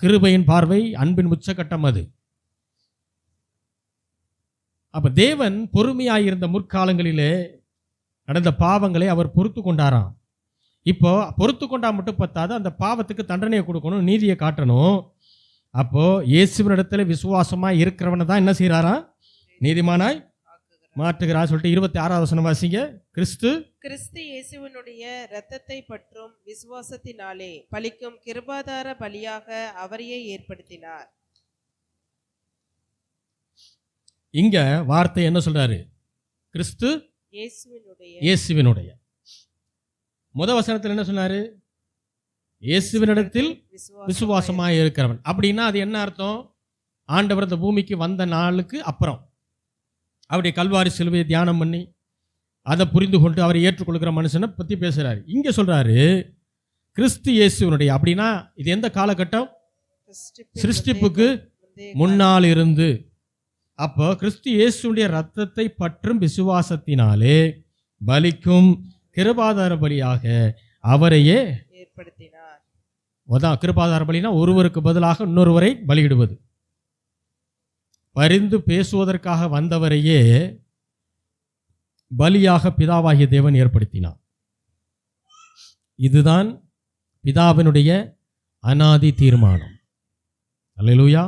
கிருபையின் பார்வை, அன்பின் உச்சக்கட்டம் அது. அப்போ தேவன் பொறுமையாயிருந்த முற்காலங்களிலே நடந்த பாவங்களை அவர் பொறுத்து கொண்டாராம். இப்போ பொறுத்து கொண்டா மட்டும் பத்தாது, அந்த பாவத்துக்கு தண்டனையை கொடுக்கணும், நீதியை காட்டணும். அப்போ இயேசுவினிடத்துல விசுவாசமா இருக்கிறவனை தான் என்ன செய்யறாரா? நீதிமானாய் மாற்றுகிறார் சொல்லிட்டு 26வது வசனம் வாசிங்க. கிறிஸ்து இயேசுவினுடைய இரத்தத்தை பற்றும் விசுவாசத்தினாலே பலிக்கும் கிருபாதார பலியாக அவரையே ஏற்படுத்தினார். இங்க வார்த்தை என்ன சொல்றாரு? கிறிஸ்து இயேசுவினுடைய. முதல் வசனத்தில் என்ன சொன்னாரு? இயேசுவினிடத்தில் விசுவாசமாய் இருக்கிறவன். அப்படின்னா அது என்ன அர்த்தம்? ஆண்டவர் இந்த பூமிக்கு வந்த நாளுக்கு அப்புறம் அவருடைய கல்வாரி சிலுவையை தியானம் பண்ணி அதை புரிந்து கொண்டு அவரை ஏற்றுக்கொள்கிற மனுஷனை பற்றி பேசுகிறாரு. இங்கே சொல்கிறாரு கிறிஸ்து இயேசுவினுடைய. அப்படின்னா இது எந்த காலகட்டம்? சிருஷ்டிப்புக்கு முன்னால் இருந்து. அப்போ கிறிஸ்து இயேசுடைய ரத்தத்தை பற்றும் விசுவாசத்தினாலே பலிக்கும் கிருபாதார பலியாக அவரையே ஏற்படுத்தினார். அதான் கிருபாதார பலினா ஒருவருக்கு பதிலாக இன்னொருவரை பலியிடுவது. பரிந்து பேசுவதற்காக வந்தவரையே பலியாக பிதாவாகிய தேவன் ஏற்படுத்தினார். இதுதான் பிதாவினுடைய அனாதி தீர்மானம். அல்லேலூயா.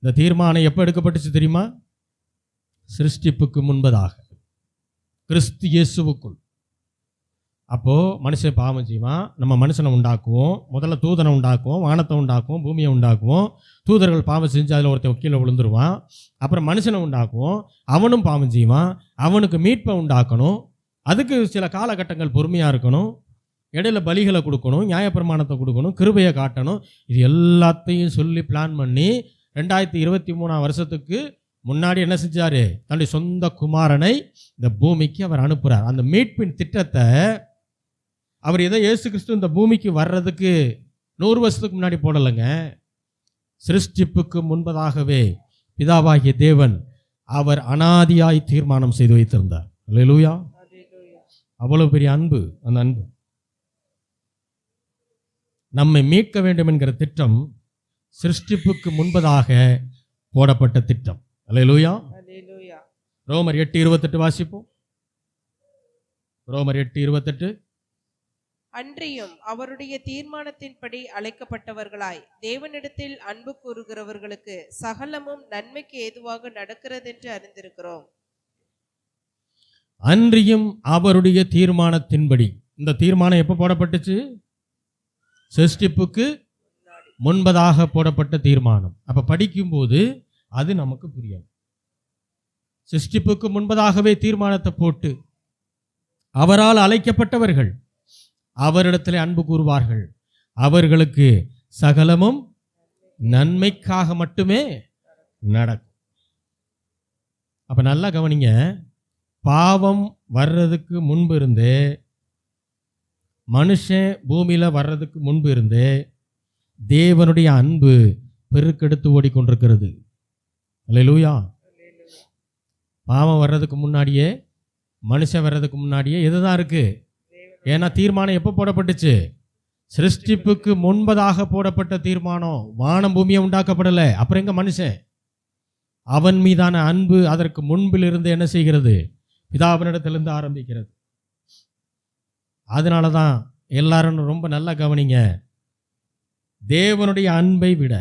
இந்த தீர்மானம் எப்போ எடுக்கப்பட்டுச்சு தெரியுமா? சிருஷ்டிப்புக்கு முன்பதாக, கிறிஸ்து இயேசுவுக்குள். அப்போது மனுஷன் பாவம் செய்வான், நம்ம மனுஷனை உண்டாக்குவோம். முதல்ல தூதனை உண்டாக்குவோம், வானத்தை உண்டாக்குவோம், பூமியை உண்டாக்குவோம். தூதர்கள் பாவம் செஞ்சு அதில் ஒருத்தன் கீழே விழுந்துருவான். அப்புறம் மனுஷனை உண்டாக்குவோம், அவனும் பாவம் செய்வான். அவனுக்கு மீட்பை உண்டாக்கணும். அதுக்கு சில காலகட்டங்கள் பொறுமையாக இருக்கணும். இடையில பலிகளை கொடுக்கணும், நியாயப்பிரமாணத்தை கொடுக்கணும், கிருபையை காட்டணும். இது எல்லாத்தையும் சொல்லி பிளான் பண்ணி 2023 வருஷத்துக்கு முன்னாடி என்ன செஞ்சார்? தன்னுடைய சொந்த குமாரனை இந்த பூமிக்கு அவர் அனுப்புகிறார். அந்த மீட்பின் திட்டத்தை அவர் ஏதோ இயேசு கிறிஸ்து இந்த பூமிக்கு வர்றதுக்கு 100 வருஷத்துக்கு முன்னாடி போடலைங்க. சிருஷ்டிப்புக்கு முன்பதாகவே பிதாவாகிய தேவன் அவர் அனாதியாய் தீர்மானம் செய்து வைத்திருந்தார். அல்லேலூயா. அவ்வளவு பெரிய அன்பு. அந்த அன்பு நம்மை மீட்க வேண்டும் என்கிற திட்டம் சிருஷ்டிப்புக்கு முன்பதாக போடப்பட்ட திட்டம். அல்லேலூயா. ரோமர் 8:28 வாசிப்போம். ரோமர் 8:28. அன்றியும் அவருடைய தீர்மானத்தின்படி அழைக்கப்பட்டவர்களாய் தேவனிடத்தில் அன்பு கூறுகிறவர்களுக்கு சகலமும் நன்மைக்கு ஏதுவாக நடக்கிறதென்று அறிந்திருக்கிறோம். அன்றியும் அவருடைய தீர்மானத்தின்படி. இந்த தீர்மானம் எப்போ போடப்பட்டுச்சு? சிருஷ்டிப்புக்கு முன்பதாக போடப்பட்ட தீர்மானம். அப்போ படிக்கும்போது அது நமக்கு புரியும். சிருஷ்டிப்புக்கு முன்பதாகவே தீர்மானத்தை போட்டு அவரால் அழைக்கப்பட்டவர்கள் அவரிடத்தில் அன்பு கூறுவார்கள், அவர்களுக்கு சகலமும் நன்மைக்காக மட்டுமே நடக்கும். அப்ப நல்லா கவனிங்க. பாவம் வர்றதுக்கு முன்பு இருந்தே, மனுஷன் பூமியில வர்றதுக்கு முன்பு இருந்தே தேவனுடைய அன்பு பெருக்கெடுத்து ஓடிக்கொண்டிருக்கிறது. அல்லேலூயா. பாவம் வர்றதுக்கு முன்னாடியே, மனுஷன் வர்றதுக்கு முன்னாடியே இதுதான் இருக்கு. ஏன்னா தீர்மானம் எப்போ போடப்பட்டுச்சு? சிருஷ்டிப்புக்கு முன்பதாக போடப்பட்ட தீர்மானம். வானம் பூமியை உண்டாக்கப்படலை. அப்புறம் எங்க மனுஷன்? அவன் மீதான அன்பு அதற்கு முன்பில் இருந்து என்ன செய்கிறது? பிதாவினிடத்திலிருந்து ஆரம்பிக்கிறது. அதனால தான் எல்லாரும் ரொம்ப நல்லா கவனிங்க. தேவனுடைய அன்பை விட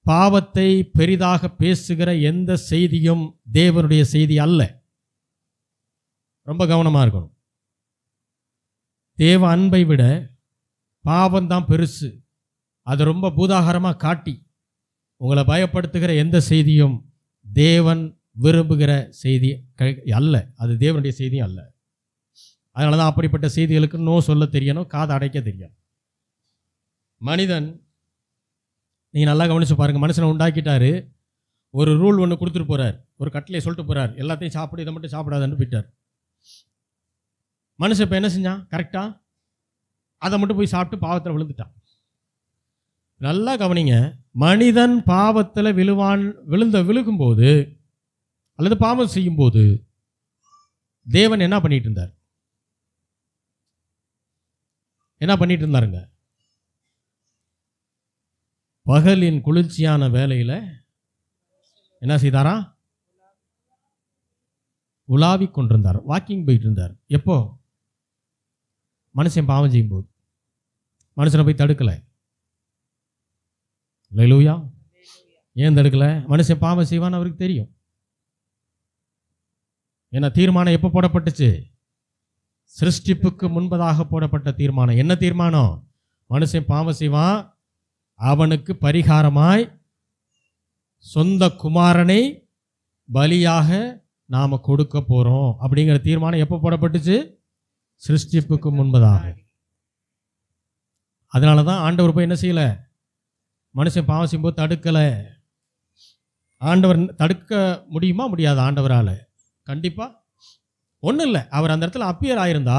பாவத்தை பெரிதாக பேசுகிற எந்த செய்தியும் தேவனுடைய செய்தி அல்ல. ரொம்ப கவனமாக இருக்கணும். தேவ அன்பை விட பாவம்தான் பெருசு. அதை ரொம்ப பூதாகரமாக காட்டி உங்களை பயப்படுத்துகிற எந்த செய்தியும் தேவன் விரும்புகிற செய்தி அல்ல. அது தேவனுடைய செய்தியும் அல்ல. அதனால தான் அப்படிப்பட்ட செய்திகளுக்கு நோ சொல்ல தெரியணும், காதை அடைக்க தெரியணும். மனிதன், நீங்கள் நல்லா கவனிச்சு பாருங்கள், மனுஷனை உண்டாக்கிட்டாரு. ஒரு ரூல் ஒன்று கொடுத்துட்டு போகிறார், ஒரு கட்டளையை சொல்லிட்டு போகிறார், எல்லாத்தையும் சாப்பிடு, இதை மட்டும் சாப்பிடாதுன்னு போயிட்டார். மனுஷன் இப்போ என்ன செஞ்சான்? கரெக்டாக அதை மட்டும் போய் சாப்பிட்டு பாவத்தில் விழுந்துட்டான். நல்லா கவனிங்க. மனிதன் பாவத்தில் விழுகும்போது அல்லது பாவம் செய்யும்போது தேவன் என்ன பண்ணிட்டு இருந்தார்? என்ன பண்ணிட்டு இருந்தாருங்க? பகலின் குளிர்ச்சியான வேலையில் என்ன செய்தாரா? உலாவிக் கொண்டிருந்தார், வாக்கிங் போயிட்டு இருந்தார். எப்போ? மனுஷன் பாவம் செய்யும்போது. மனுஷனை போய் தடுக்கலை. அல்லேலூயா. ஏன் தடுக்கலை? மனுஷன் பாவம் செய்வான்னு அவருக்கு தெரியும். ஏன்னா தீர்மானம் எப்போ போடப்பட்டுச்சு? சிருஷ்டிப்புக்கு முன்பதாக போடப்பட்ட தீர்மானம். என்ன தீர்மானம்? மனுஷன் பாவம் செய்வான், அவனுக்கு பரிகாரமாய் சொந்த குமாரனை பலியாக நாம கொடுக்க போறோம் அப்படிங்கிற தீர்மானம் எப்போ போடப்பட்டுச்சு? சிருஷ்டிப்புக்கு முன்பதாக. அதனால தான் ஆண்டவர் போய் என்ன செய்யல? மனுஷன் பாவம் செய்யும்போது தடுக்கல. ஆண்டவர் தடுக்க முடியுமா? முடியாது ஆண்டவரால். கண்டிப்பா ஒன்றும் இல்லை. அவர் அந்த இடத்துல அப்பியர் ஆயிருந்தா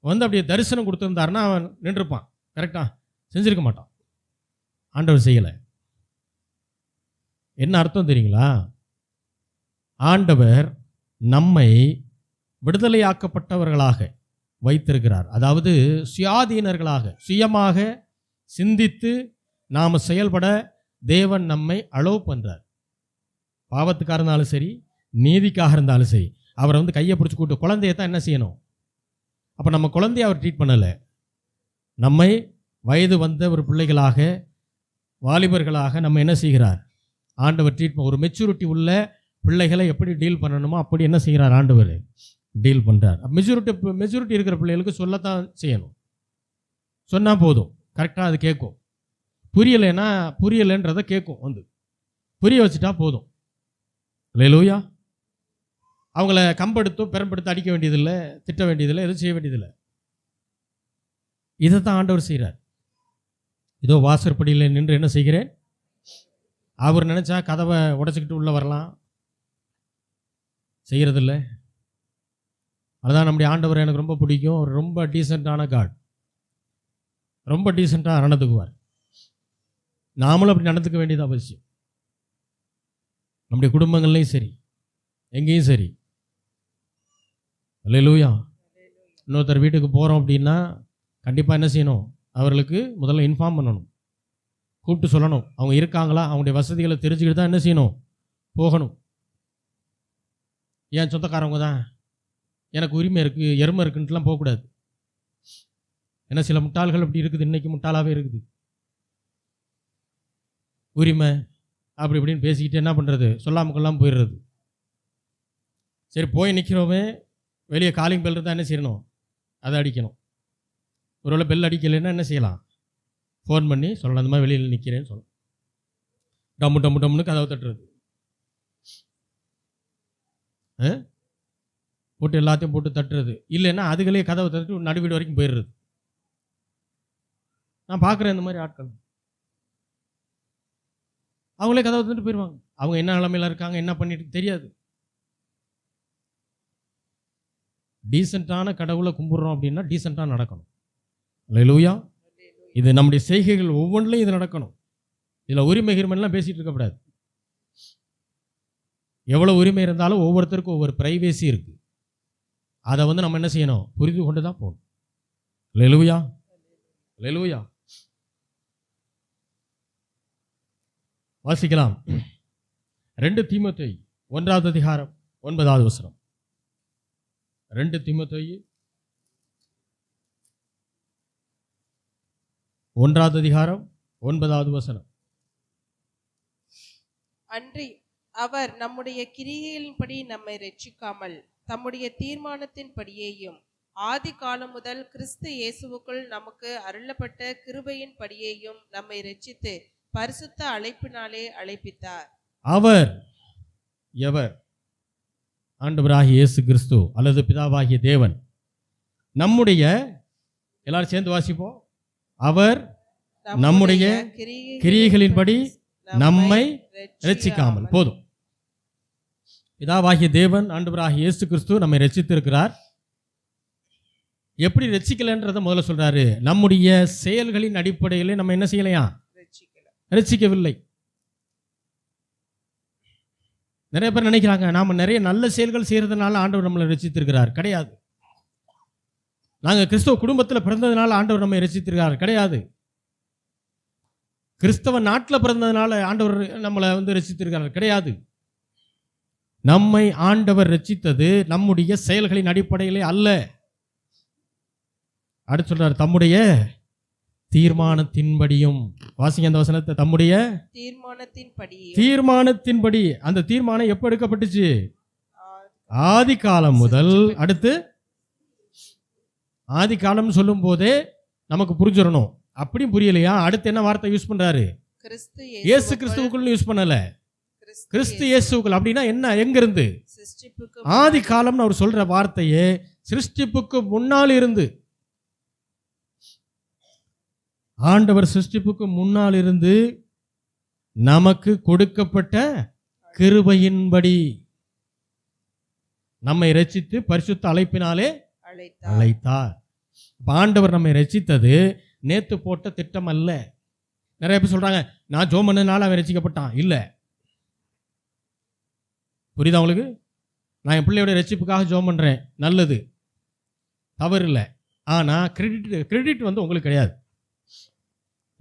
வந்து அப்படியே தரிசனம் கொடுத்துருந்தாருன்னா அவன் நின்றுப்பான். கரெக்டா? செஞ்சிருக்க மாட்டான். ஆண்டவர் செய்யலை. என்ன அர்த்தம் தெரியுங்களா? ஆண்டவர் நம்மை விடுதலையாக்கப்பட்டவர்களாக வைத்திருக்கிறார். அதாவது சுயாதீனர்களாக, சுயமாக சிந்தித்து நாம் செயல்பட தேவன் நம்மை அலோவ் பண்ணுறார். பாவத்துக்காக இருந்தாலும் சரி, நீதிக்காக இருந்தாலும் சரி. அவரை வந்து கையை பிடிச்சி கூட்டு குழந்தைய தான் என்ன செய்யணும்? அப்போ நம்ம குழந்தைய அவர் ட்ரீட் பண்ணலை. நம்மை வயது வந்த ஒரு பிள்ளைகளாக, வாலிபர்களாக நம்ம என்ன செய்கிறார்? ஆண்டவர் ட்ரீட் ஒரு மெச்சூரிட்டி உள்ள பிள்ளைகளை எப்படி டீல் பண்ணணுமோ அப்படி என்ன செய்கிறார்? ஆண்டவர் டீல் பண்ணுறார். மெச்சூரிட்டி இருக்கிற பிள்ளைகளுக்கு சொல்லத்தான் செய்யணும். சொன்னால் போதும், கரெக்டாக அது கேட்கும். புரியலைன்றதை கேட்கும். வந்து புரிய வச்சுட்டா போதும். அல்லேலூயா. அவங்கள கம்பெடுத்தோ பெரம்பெடுத்து அடிக்க வேண்டியதில்லை, திட்ட வேண்டியதில்லை, எதுவும் செய்ய வேண்டியதில்லை. இதை தான் ஆண்டவர் செய்கிறார். இதோ வாசற்படியில் நின்று என்ன செய்கிறேன்? அவர் நினச்சா கதவை உடைச்சிக்கிட்டு உள்ளே வரலாம், செய்கிறதில்ல. அதுதான் நம்முடைய ஆண்டவர் எனக்கு ரொம்ப பிடிக்கும். அவர் ரொம்ப டீசெண்டான காட். ரொம்ப டீசெண்டாக நடந்துக்குவார். நாமளும் அப்படி நடந்துக்க வேண்டியது அவசியம். நம்முடைய குடும்பங்கள்லையும் சரி, எங்கேயும் சரி. அல்லேலூயா. இன்னொருத்தர் வீட்டுக்கு போகிறோம் அப்படின்னா கண்டிப்பாக என்ன செய்யணும்? அவர்களுக்கு முதல்ல இன்ஃபார்ம் பண்ணணும், கூப்பிட்டு சொல்லணும். அவங்க இருக்காங்களா, அவங்களுடைய வசதிகளை தெரிஞ்சுக்கிட்டு தான் என்ன செய்யணும்? போகணும். ஏன் சொந்தக்காரவங்க தான், எனக்கு உரிமை இருக்குது, எருமை இருக்குன்ட்டுலாம் போகக்கூடாது. ஏன்னா சில முட்டாள்கள் அப்படி இருக்குது. இன்றைக்கி முட்டாளாகவே இருக்குது. உரிமை அப்படி இப்படின்னு பேசிக்கிட்டு என்ன பண்ணுறது? சொல்லாமல் கொள்ளாமல் போயிடுறது. சரி, போய் நிற்கிறோமே, வெளியே காலிங் பெல் இருந்தால் என்ன செய்யணும்? அதை அடிக்கணும். ஒருவேளை பெல் அடிக்கலைன்னா என்ன செய்யலாம்? ஃபோன் பண்ணி சொல்லலாம், அந்த மாதிரி வெளியில் நிற்கிறேன்னு சொல்லலாம். டம்மு டம்மு டம்முன்னு கதவை தட்டுறது, போட்டு எல்லாத்தையும் போட்டு தட்டுறது. இல்லைன்னா அதுகளே கதவை தட்டு நடுவீடு வரைக்கும் போயிடுறது. நான் பார்க்குறேன் இந்த மாதிரி ஆட்கள். அவங்களே கதவை தந்துட்டு போயிடுவாங்க. அவங்க என்ன நிலைமையில இருக்காங்க, என்ன பண்ணிட்டு தெரியாது. டீசெண்டான கடவுளை கும்பிட்றோம் அப்படின்னா டீசெண்டாக நடக்கணும். அல்லேலூயா. இது நம்முடைய செய்கைகள் ஒவ்வொன்றிலையும் இது நடக்கணும். இதில் உரிமை கிருமெல்லாம் பேசிகிட்டு இருக்கக்கூடாது. எவ்வளோ உரிமை இருந்தாலும் ஒவ்வொருத்தருக்கும் ஒவ்வொரு பிரைவேசி இருக்குது. அதை வந்து நம்ம என்ன செய்யணும்? புரிந்து கொண்டு தான் போகணும். அல்லேலூயா, அல்லேலூயா. வாசிக்கலாம். 2 தீமோத்தேயு 1வது அதிகாரம் 9வது வசனம். 2 தீமோத்தேயு 1வது அதிகாரம் 9வது வசனம். அன்றி அவர் நம்முடைய கிரியைகளின்படி நம்மை ரட்சிக்காமல் தம்முடைய தீர்மானத்தின்படியேயும் ஆதி காலம் முதல் கிறிஸ்து இயேசுவுக்குள் நமக்கு அருளப்பட்ட கிருபையின் படியேயும் நம்மை ரட்சித்து பரிசுத்த அழைப்பினாலே அழைப்பித்தார். அவர் எவர்? ஆண்டவராகிய இயேசு கிறிஸ்து அல்லது பிதாவாகிய தேவன். நம்முடைய, எல்லாரும் சேர்ந்து வாசிப்போம். அவர் நம்முடைய கிரியைகளின்படி நம்மை ரட்சிக்காமல். போதும். பிதாவாகிய தேவன் ஆண்டவராகிய இயேசு கிறிஸ்து நம்மை ரட்சித்திருக்கிறார். எப்படி ரட்சிக்கலன்றதை முதல்ல சொல்றாரு. நம்முடைய செயல்களின் அடிப்படையில் நம்ம என்ன செய்யலையா? ரட்சிக்கவில்லை. நிறைய பேர் நினைக்கிறாங்க நாம நிறைய நல்ல செயல்கள் செய்யறதுனால ஆண்டவர் நம்மளை ரட்சித்திருக்கிறார். கிடையாது. நாங்க கிறிஸ்தவ குடும்பத்தில் பிறந்ததுனால ஆண்டவர் நம்மை ரட்சித்திருக்கிறார். கிடையாது. கிறிஸ்தவ நாட்டில் பிறந்ததுனால ஆண்டவர் நம்மளை வந்து ரட்சித்திருக்கிறார். கிடையாது. நம்மை ஆண்டவர் ரட்சித்தது நம்முடைய செயல்களின் அடிப்படையிலே அல்ல. அடுத்து சொல்றார், தம்முடைய தீர்மானத்தின்படியும். வாசிங்க அந்த வசனத்தை. தம்முடைய தீர்மானத்தின்படி. அந்த தீர்மானம் எப்ப எடுக்கப்பட்டுச்சு? ஆதி காலம் முதல். அடுத்து ஆதி காலம் சொல்லும் போதே நமக்கு புரிஞ்சிடணும். அப்படியும் புரியலையா? அடுத்து என்ன வார்த்தை யூஸ் பண்றாரு? இயேசு கிறிஸ்துவுக்குள் யூஸ் பண்ணல, கிறிஸ்து இயேசுக்குள். அப்படின்னா என்ன? எங்க இருந்து? ஆதி காலம்னு அவர் சொல்ற வார்த்தையே சிருஷ்டிப்புக்கு முன்னால் இருந்து. ஆண்டவர் சிருஷ்டிப்புக்கு முன்னால் இருந்து நமக்கு கொடுக்கப்பட்ட கிருபையின்படி நம்மை ரட்சித்து பரிசுத்த அழைப்பினாலே அழைத்தார். ஆண்டவர் நம்மை ரட்சித்தது நேத்து போட்ட திட்டம் அல்ல. நிறைய பேர் சொல்றாங்க, நான் ஜோம் பண்ணனால அவன் ரட்சிக்கப்பட்டான். இல்ல, புரியுதா உங்களுக்கு? நான் என் பிள்ளையோட ரட்சிப்புக்காக ஜோம் பண்றேன், நல்லது, தவறு இல்லை. ஆனா கிரெடிட் வந்து உங்களுக்கு கிடையாது.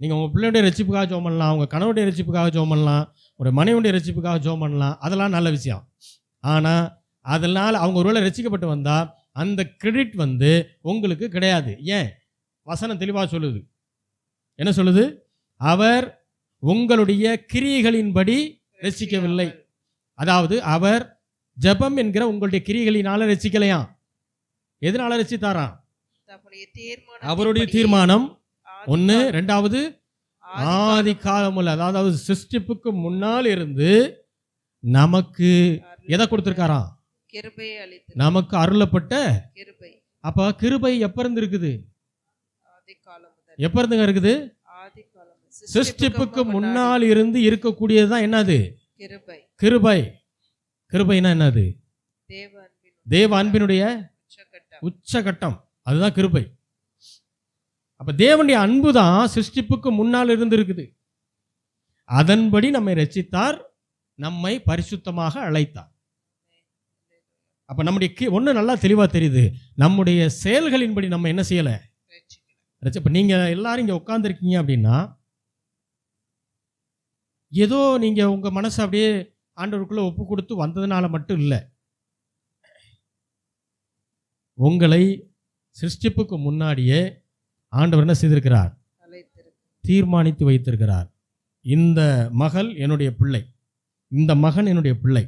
நீங்க உங்க பிள்ளையோட ரட்சிப்புக்காக ஜோம் பண்ணலாம், உங்க கணவனுடைய ரட்சிப்புக்காக ஜோம் பண்ணலாம், உங்களுடைய மனைவியுடைய ரட்சிப்புக்காக ஜோம் பண்ணலாம், அதெல்லாம் நல்ல விஷயம். ஆனா அதனால அவங்க ஒருவேளை ரட்சிக்கப்பட்டு வந்தா அந்த கிரெடிட் வந்து உங்களுக்கு கிடையாது. ஏன்? வசனம் தெளிவாக சொல்லுது. என்ன சொல்லுது? அவர் உங்களுடைய கிரியைகளின்படி ரட்சிக்கவில்லை. அதாவது அவர் ஜெபம் என்கிற உங்களுடைய கிரியைகளினால ரட்சிக்கலையாம். எதனால ரட்சித்தாராம்? அவருடைய தீர்மானம் ஒன்று. ரெண்டாவது, ஆதி காலமுள்ள, அதாவது சிருஷ்டிப்புக்கு முன்னால் இருந்து நமக்கு எதை கொடுத்திருக்காராம்? நமக்கு அருளப்பட்ட கிருபை. அப்ப கிருபை எப்ப இருந்து இருக்குது? எப்ப இருந்துங்க இருக்குது? சிருஷ்டிப்புக்கு முன்னால் இருந்து இருக்கக்கூடியதுதான் என்னது? கிருபை. கிருபைனா என்னது? தேவ அன்பினுடைய உச்சகட்டம், அதுதான் கிருபை. அப்ப தேவனுடைய அன்பு தான் சிருஷ்டிப்புக்கு முன்னால் இருந்து இருக்குது. அதன்படி நம்மை ரட்சித்தார், நம்மை பரிசுத்தமாக அழைத்தார். அப்ப நம்முடைய ஒண்ணு நல்லா தெளிவா தெரியுது, நம்முடைய செயல்களின்படி நம்ம என்ன செய்யல. இப்ப நீங்க எல்லாரும் இங்க உட்கார்ந்துருக்கீங்க அப்படின்னா ஏதோ நீங்க உங்க மனசு அப்படியே ஆண்டவருக்குள்ள ஒப்பு கொடுத்து வந்ததுனால மட்டும் இல்லை. உங்களை சிருஷ்டிப்புக்கு முன்னாடியே ஆண்டவர் என்ன செய்திருக்கிறார்? தீர்மானித்து வைத்திருக்கிறார். இந்த மகள் என்னுடைய பிள்ளை, இந்த மகன் என்னுடைய பிள்ளை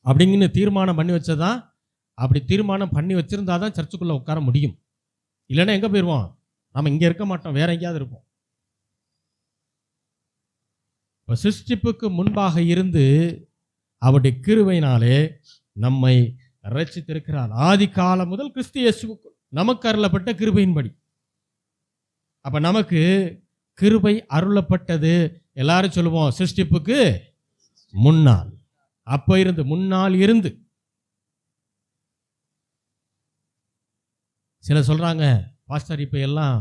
அப்படிங்கன்னு தீர்மானம் பண்ணி வச்சதா. அப்படி தீர்மானம் பண்ணி வச்சிருந்தாதான் சர்ச்சுக்குள்ள உட்கார முடியும். இல்லைன்னா எங்க போயிடுவோம்? நம்ம இங்க இருக்க மாட்டோம், வேற எங்கேயாவது இருப்போம். சிருஷ்டிப்புக்கு முன்பாக இருந்து அவருடைய கிருபையினாலே நம்மை ரட்சித்திருக்கிறார். ஆதி காலம் முதல் கிறிஸ்து இயேசுவுக்கு நமக்கு அருளப்பட்ட கிருபையின்படி. அப்ப நமக்கு கிருபை அருளப்பட்டது. எல்லாரும் சொல்லுவோம் சிருஷ்டிப்புக்கு முன்னால். அப்ப இருந்து, முன்னால் இருந்து. சில சொல்றாங்க, பாஸ்டர் இப்ப எல்லாம்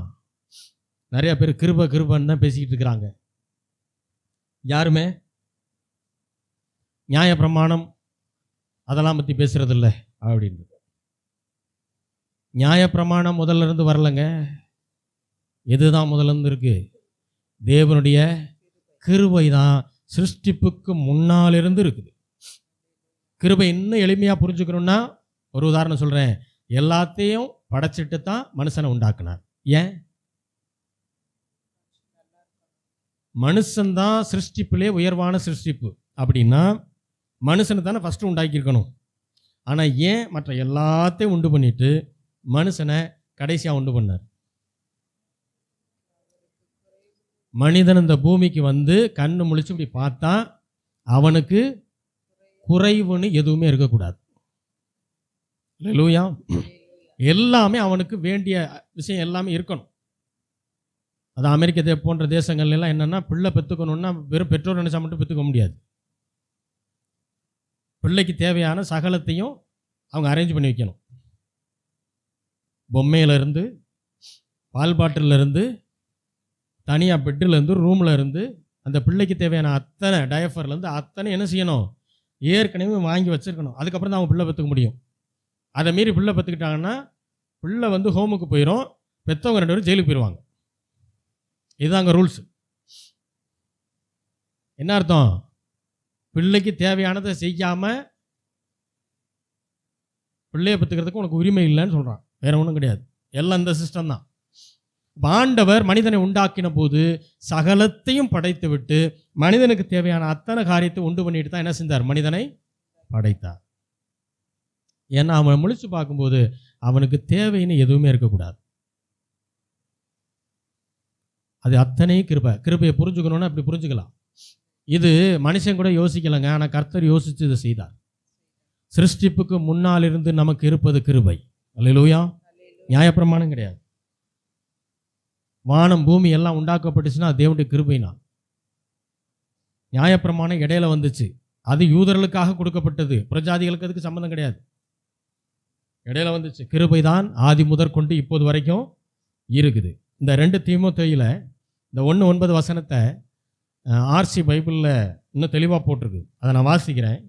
நிறைய பேர் கிருபை கிருபன்னு தான் பேசிக்கிட்டு இருக்கிறாங்க. யாருமே நியாய பிரமாணம் அதெல்லாம் பத்தி பேசுறது இல்லை அப்படின்னு. நியாய பிரமாணம் முதல்ல இருந்து வரலங்க. எதுதான் முதல்ல இருந்து இருக்கு? தேவனுடைய கிருபை தான் சிருஷ்டிப்புக்கு முன்னால் இருந்து இருக்குது. கிருபை இன்னும் எளிமையா புரிஞ்சுக்கணும்னா ஒரு உதாரணம் சொல்றேன். எல்லாத்தையும் படைச்சிட்டு தான் மனுஷனை உண்டாக்குனார். ஏன்? மனுஷன்தான் சிருஷ்டிப்பிலே உயர்வான சிருஷ்டிப்பு. அப்படின்னா மனுஷனை தானே ஃபர்ஸ்ட் உண்டாக்கியிருக்கணும். ஆனால் ஏன் மற்ற எல்லாத்தையும் உண்டு பண்ணிட்டு மனுஷனை கடைசியாக உண்டு பண்ணார்? மனிதன் இந்த பூமிக்கு வந்து கண்ணு முழிச்சு இப்படி பார்த்தா அவனுக்கு குறைவுன்னு எதுவுமே இருக்கக்கூடாது. அல்லேலூயா. எல்லாமே அவனுக்கு வேண்டிய விஷயம் எல்லாமே இருக்கணும். அது அமெரிக்க போன்ற தேசங்கள்ல எல்லாம் என்னன்னா, பிள்ளை பெற்றுக்கணும்னா வெறும் பெற்றோர் நினைச்சா மட்டும் பெற்றுக்க முடியாது. பிள்ளைக்கு தேவையான சகலத்தையும் அவங்க அரேஞ்ச் பண்ணி வைக்கணும். பொம்மையில இருந்து, பால் பாட்டில இருந்து, தனியாக பெட்டில் இருந்து, ரூமில் இருந்து, அந்த பிள்ளைக்கு தேவையான அத்தனை டயஃபர்லேருந்து அத்தனை என்ன செய்யணும்? ஏற்கனவே வாங்கி வச்சிருக்கணும். அதுக்கப்புறம் தான் அவங்க பிள்ளை பெற்றுக்க முடியும். அதை மீறி பிள்ளை பெற்றுக்கிட்டாங்கன்னா பிள்ளை வந்து ஹோமுக்கு போயிடும், பெற்றவங்க 2 பேரும் ஜெயிலுக்கு போயிடுவாங்க. இதுதாங்க ரூல்ஸ். என்ன அர்த்தம்? பிள்ளைக்கு தேவையானதை செய்யாமல் பிள்ளையை பெற்றுக்கிறதுக்கு உனக்கு உரிமை இல்லைன்னு சொல்கிறான். வேற ஒன்றும் கிடையாது. எல்லாம் இந்த சிஸ்டம் தான். ஆண்டவர் மனிதனை உண்டாக்கின போது சகலத்தையும் படைத்து விட்டு மனிதனுக்கு தேவையான அத்தனை காரியத்தை உண்டு பண்ணிட்டு தான் என்ன செஞ்சார்? மனிதனை படைத்தார். ஏன்னா அவன் முழிச்சு பார்க்கும்போது அவனுக்கு தேவைன்னு எதுவுமே இருக்கக்கூடாது. அது அத்தனை கிருபையை புரிஞ்சுக்கணும்னா அப்படி புரிஞ்சுக்கலாம். இது மனுஷன் கூட யோசிக்கலைங்க, ஆனால் கர்த்தர் யோசித்து இதை செய்தார். சிருஷ்டிப்புக்கு முன்னால் இருந்து நமக்கு இருப்பது கிருபை. அல்லேலூயா. நியாயப்பிரமாணம் கிடையாது. வானம் பூமி எல்லாம் உண்டாக்கப்பட்டுச்சுன்னா அது தேவனுடைய கிருபைனா. நியாயப்பிரமாணம் இடையில வந்துச்சு, அது யூதர்களுக்காக கொடுக்கப்பட்டது, புறஜாதிகளுக்கு அதுக்கு சம்மந்தம் கிடையாது. இடையில வந்துச்சு. கிருபை தான் ஆதி முதற்கொண்டு இப்போது வரைக்கும் இருக்குது. இந்த 2 தீமோத்தேயுல இந்த 1:9 வசனத்தை ஆர்சி பைபிளில் இன்னும் தெளிவாக போட்டிருக்கு. அதை நான் வாசிக்கிறேன்.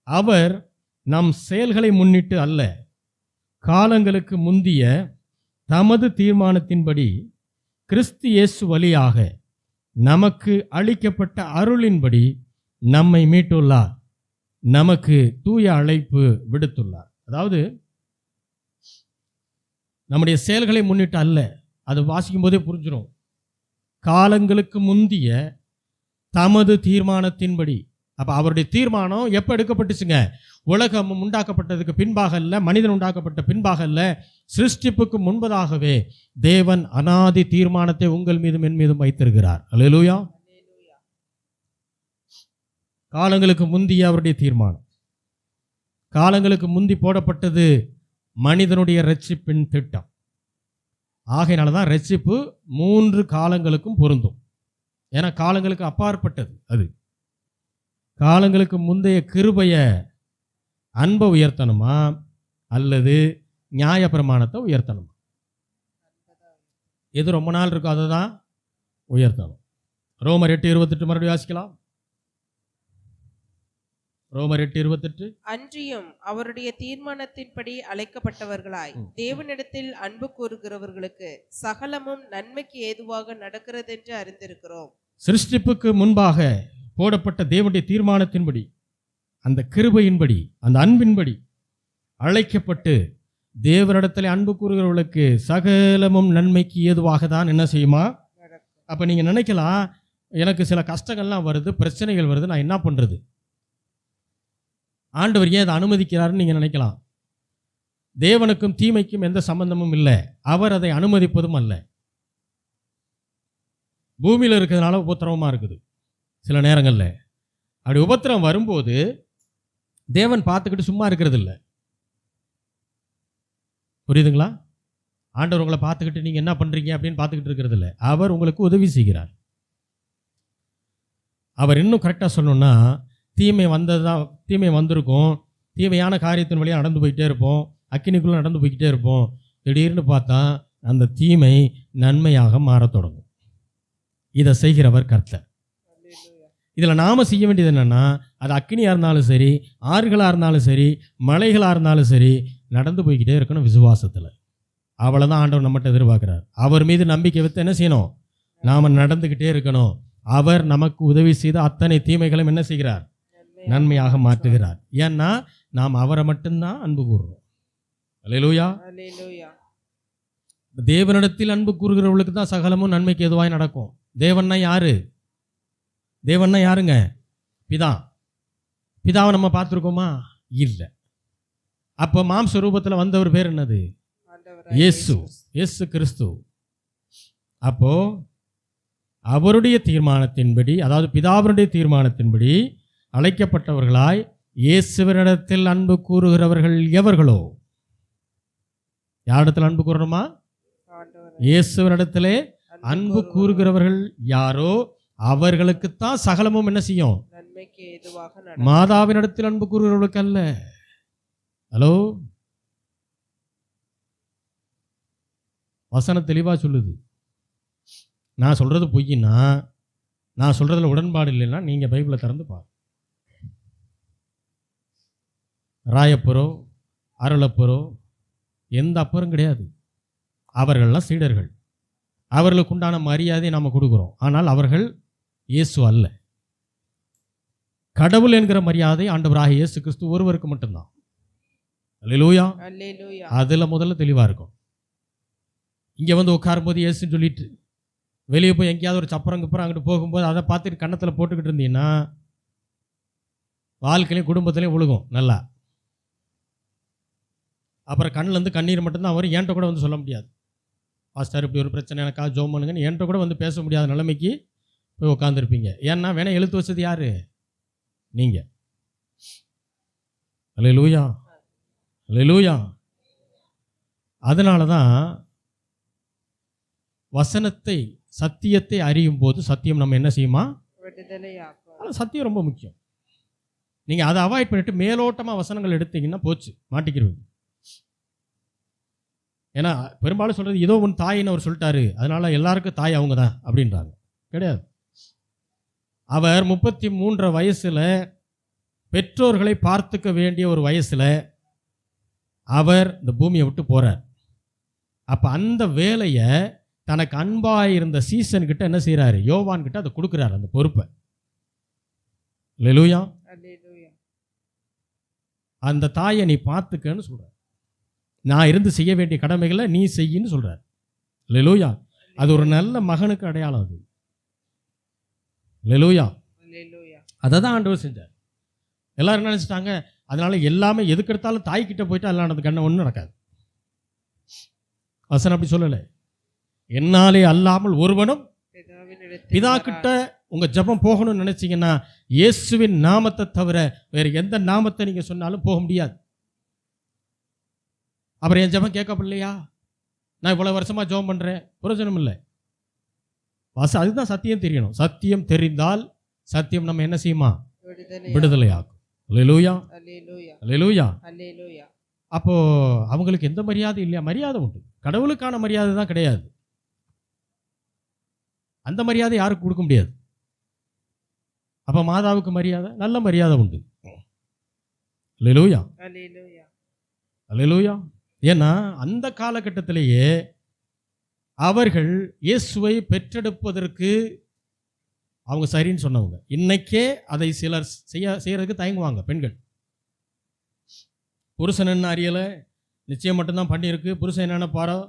அவர் நம் செயல்களை முன்னிட்டு அல்ல, காலங்களுக்கு முந்திய தமது தீர்மானத்தின்படி கிறிஸ்து இயேசு வழியாக நமக்கு அளிக்கப்பட்ட அருளின்படி நம்மை மீட்டுள்ளார், நமக்கு தூய அழைப்பு விடுத்துள்ளார். அதாவது நம்முடைய செயல்களை முன்னிட்டு அல்ல, அது வாசிக்கும் போதே புரிஞ்சிடும். காலங்களுக்கு முந்திய தமது தீர்மானத்தின்படி. அப்போ அவருடைய தீர்மானம் எப்போ எடுக்கப்பட்டுச்சுங்க? உலகம் உண்டாக்கப்பட்டதுக்கு பின்பாக அல்ல, மனிதன் உண்டாக்கப்பட்ட பின்பாக அல்ல, சிருஷ்டிப்புக்கு முன்பதாகவே தேவன் அனாதி தீர்மானத்தை உங்கள் மீதும் என் மீதும் வைத்திருக்கிறார். அல்லேலூயா. காலங்களுக்கு முந்திய அவருடைய தீர்மானம். காலங்களுக்கு முந்தி போடப்பட்டது மனிதனுடைய இரட்சிப்பின் திட்டம். ஆகையினால தான் இரட்சிப்பு 3 காலங்களுக்கும் பொருந்தும். ஏன்னா காலங்களுக்கு அப்பாற்பட்டது அது. காலங்களுக்கு முந்தைய கிருபைய அன்பை உயர்த்தணுமா அல்லது நியாய பிரமாணத்தை உயர்த்தணுமா? எது ரொம்ப நாள் இருக்கோ அதை தான் உயர்த்தணும். ரோமர் 8:28 மறுபடியும் வாசிக்கலாம். ரோமர் 8:28. அன்றியும் அவருடைய தீர்மானத்தின்படி அழைக்கப்பட்டவர்களாய் தேவனிடத்தில் அன்பு கூறுகிறவர்களுக்கு சகலமும் நன்மைக்கு ஏதுவாக நடக்கிறதென்று அறிந்திருக்கிறோம். சிருஷ்டிப்புக்கு முன்பாக போடப்பட்ட தேவனுடைய தீர்மானத்தின்படி, அந்த கிருபையின்படி, அந்த அன்பின்படி அழைக்கப்பட்டு தேவனிடத்தில் அன்பு கூறுகிறவர்களுக்கு சகலமும் நன்மைக்கு ஏதுவாக தான் என்ன செய்யுமா? அப்போ நீங்கள் நினைக்கலாம், எனக்கு சில கஷ்டங்கள்லாம் வருது, பிரச்சனைகள் வருது, நான் என்ன பண்ணுறது? ஆண்டவர் ஏன் அதை அனுமதிக்கிறாருன்னு நீங்கள் நினைக்கலாம். தேவனுக்கும் தீமைக்கும் எந்த சம்பந்தமும் இல்லை, அவர் அதை அனுமதிப்பதும் அல்ல. பூமியில் இருக்கிறதுனால உபத்திரவமாக இருக்குது சில நேரங்களில். அப்படி உபத்திரம் வரும்போது தேவன் பார்த்துக்கிட்டு சும்மா இருக்கிறது இல்லை. புரியுதுங்களா? ஆண்டவர் உங்களை பார்த்துக்கிட்டு நீங்கள் என்ன பண்ணுறீங்க அப்படின்னு பார்த்துக்கிட்டு இருக்கிறது இல்லை. அவர் உங்களுக்கு உதவி செய்கிறார். அவர் இன்னும் கரெக்டாக சொல்லணும்னா, தீமை வந்திருக்கும், தீமையான காரியத்தின் வழியாக நடந்து போய்கிட்டே இருப்போம், அக்கினிக்குள்ளே நடந்து போய்கிட்டே இருப்போம். திடீர்னு பார்த்தா அந்த தீமை நன்மையாக மாறத் தொடங்கும். இதை செய்கிறவர் கர்த்தர். இதில் நாம் செய்ய வேண்டியது என்னென்னா, அது அக்கினியாக இருந்தாலும் சரி, ஆறுகளாக இருந்தாலும் சரி, மலைகளாக இருந்தாலும் சரி, நடந்து போய்கிட்டே இருக்கணும் விசுவாசத்தில். அவ்வளோதான் ஆண்டவர் நம்மகிட்ட எதிர்பார்க்குறார். அவர் மீது நம்பிக்கை வைத்து என்ன செய்யணும்? நாம் நடந்துக்கிட்டே இருக்கணும். அவர் நமக்கு உதவி செய்த அத்தனை தீமைகளும் என்ன செய்கிறார்? நன்மையாக மாற்றுகிறார். ஏன்னா நாம் அவரை மட்டும்தான் அன்பு கூறுறோம். அல்லேலூயா. தேவனிடத்தில் அன்பு கூறுகிறவர்களுக்கு தான் சகலமும் நன்மைக்கு எதுவாய் நடக்கும். தேவன்னா யாரு? தேவன்னா யாருங்க? பிதா. பிதாவை நம்ம பார்த்துருக்கோமா? இல்லை. அப்போ மாம்ச ரூபத்தில் வந்தவர் பேர் என்னது? இயேசு கிறிஸ்து. அப்போ அவருடைய தீர்மானத்தின்படி, அதாவது பிதாவுடைய தீர்மானத்தின்படி அழைக்கப்பட்டவர்களாய் இயேசுவினிடத்தில் அன்பு கூறுகிறவர்கள் எவர்களோ? யாரிடத்தில் அன்பு கூறணுமா? இயேசுவினிடத்திலே அன்பு கூறுகிறவர்கள் யாரோ அவர்களுக்குத்தான் சகலமும் என்ன செய்யும்? நன்மைக்கு ஏதுவாக. மாதாவினிடத்தில் அன்பு கூறுகிறவர்களுக்கு அல்ல. ஹலோ, வசனம் தெளிவாக சொல்லுது. நான் சொல்றது பொய்யின்னா, நான் சொல்றதுல உடன்பாடு இல்லைன்னா நீங்க பைபிளை திறந்து பாருங்க. ராயப்பரோ அருளப்பரோ எந்த அப்பரும் கிடையாது. அவர்கள்லாம் சீடர்கள். அவர்களுக்கு உண்டான மரியாதையை நாம் கொடுக்குறோம். ஆனால் அவர்கள் இயேசு அல்ல. கடவுள் என்கிற மரியாதை ஆண்டவராகிய இயேசு கிறிஸ்து ஒருவருக்கு மட்டும்தான். அல்லேலூயா. அதில் முதல்ல தெளிவாக இருக்கும். இங்கே வந்து உட்காரும்போது இயேசுன்னு சொல்லிட்டு வெளியே போய் எங்கேயாவது ஒரு சப்பரங்கப்புறம் அங்கிட்டு போகும்போது அதை பார்த்துட்டு கன்னத்தில் போட்டுக்கிட்டு இருந்தீங்கன்னா வாழ்க்கையிலையும் குடும்பத்திலையும் விழுகும். நல்லா அப்புறம் கண்ணிலேருந்து கண்ணீர் மட்டும்தான் வரும். என்கிட்ட கூட வந்து சொல்ல முடியாது, பாஸ்டர் இப்படி ஒரு பிரச்சனை எனக்கா ஜோம் பண்ணுங்கன்னு என்கிட்ட கூட வந்து பேச முடியாத நிலைமைக்கு போய் உட்காந்துருப்பீங்க. ஏன்னா வேணா எழுத்து வச்சது யாரு? நீங்கள். அல்லேலூயா, அல்லேலூயா. அதனால தான் வசனத்தை சத்தியத்தை அறியும் போது சத்தியம் நம்ம என்ன செய்யுமா? விடுதலையாக்கும். சத்தியம் ரொம்ப முக்கியம். நீங்கள் அதை அவாய்ட் பண்ணிட்டு மேலோட்டமாக வசனங்கள் எடுத்தீங்கன்னா போச்சு, மாட்டிக்கிறீங்க. ஏன்னா பெரும்பாலும் சொல்கிறது ஏதோ ஒன்று தாயின்னு அவர் சொல்லிட்டாரு, அதனால எல்லாருக்கும் தாய் அவங்க தான் அப்படின்றாங்க. கிடையாது. அவர் 33 வயசில் பெற்றோர்களை பார்த்துக்க வேண்டிய ஒரு வயசில் அவர் இந்த பூமியை விட்டு போகிறார். அப்போ அந்த வேலையை தனக்கு அன்பாக இருந்த சீசன் கிட்ட என்ன செய்கிறாரு? யோவான் கிட்ட அதை கொடுக்குறாரு, அந்த பொறுப்பை. அல்லேலூயா. அல்லேலூயா. அந்த தாயை நீ பார்த்துக்கன்னு சொல்கிறார். நான் இருந்து செய்ய வேண்டிய கடமைகளை நீ செய்யின்னு சொல்கிறார். அல்லேலூயா. அது ஒரு நல்ல மகனுக்கு அடையாளம். அது அல்லேலூயா. அல்லேலூயா. அதை தான் ஆண்டவர் செஞ்சார். எல்லாரும் என்ன நினச்சிட்டாங்க? அதனால எல்லாமே எதுக்கெடுத்தாலும் தாய்கிட்ட போயிட்டு எல்லாம் நடந்து கண்ண ஒன்றும் நடக்காது. வசனம் அப்படி சொல்லலை. என்னாலே அல்லாமல் ஒருவனும் பிதா கிட்ட உங்க ஜெபம் போகணும்னு நினைச்சீங்கன்னா இயேசுவின் நாமத்தை தவிர வேற எந்த நாமத்தை நீங்க சொன்னாலும் போக முடியாது. அப்புறம் என் ஜெபம் கேட்கப்படலையா? நான் இவ்வளவு வருஷமா ஜெபம் பண்றேன், பிரயோஜனம் இல்லை. அதுதான் சத்தியம் தெரியணும். சத்தியம் தெரிந்தால் சத்தியம் நம்ம என்ன செய்யுமா? விடுதலையாகும். அல்லேலூயா, அல்லேலூயா. அல்லேலூயா. அல்லேலூயா. அப்போ அவங்களுக்கு எந்த மரியாதை இல்லையா? மரியாதை உண்டு. கடவுளுக்கான மரியாதை தான் கிடையாது. அந்த மரியாதை யாருக்கு கொடுக்க முடியாது. அப்போ மாதாவுக்கு மரியாதை, நல்ல மரியாதை உண்டு. அல்லேலூயா, அல்லேலூயா. அல்லேலூயா. ஏன்னா அந்த காலகட்டத்திலேயே அவர்கள் இயேசுவை பெற்றெடுப்பதற்கு அவங்க சரின்னு சொன்னவங்க. இன்னைக்கே அதை சிலர் செய்யறதுக்கு தயங்குவாங்க. பெண்கள் புருஷன் என்ன அறியலை, நிச்சயம் மட்டும்தான் பண்ணியிருக்கு, புருஷன் என்னென்ன பாரோ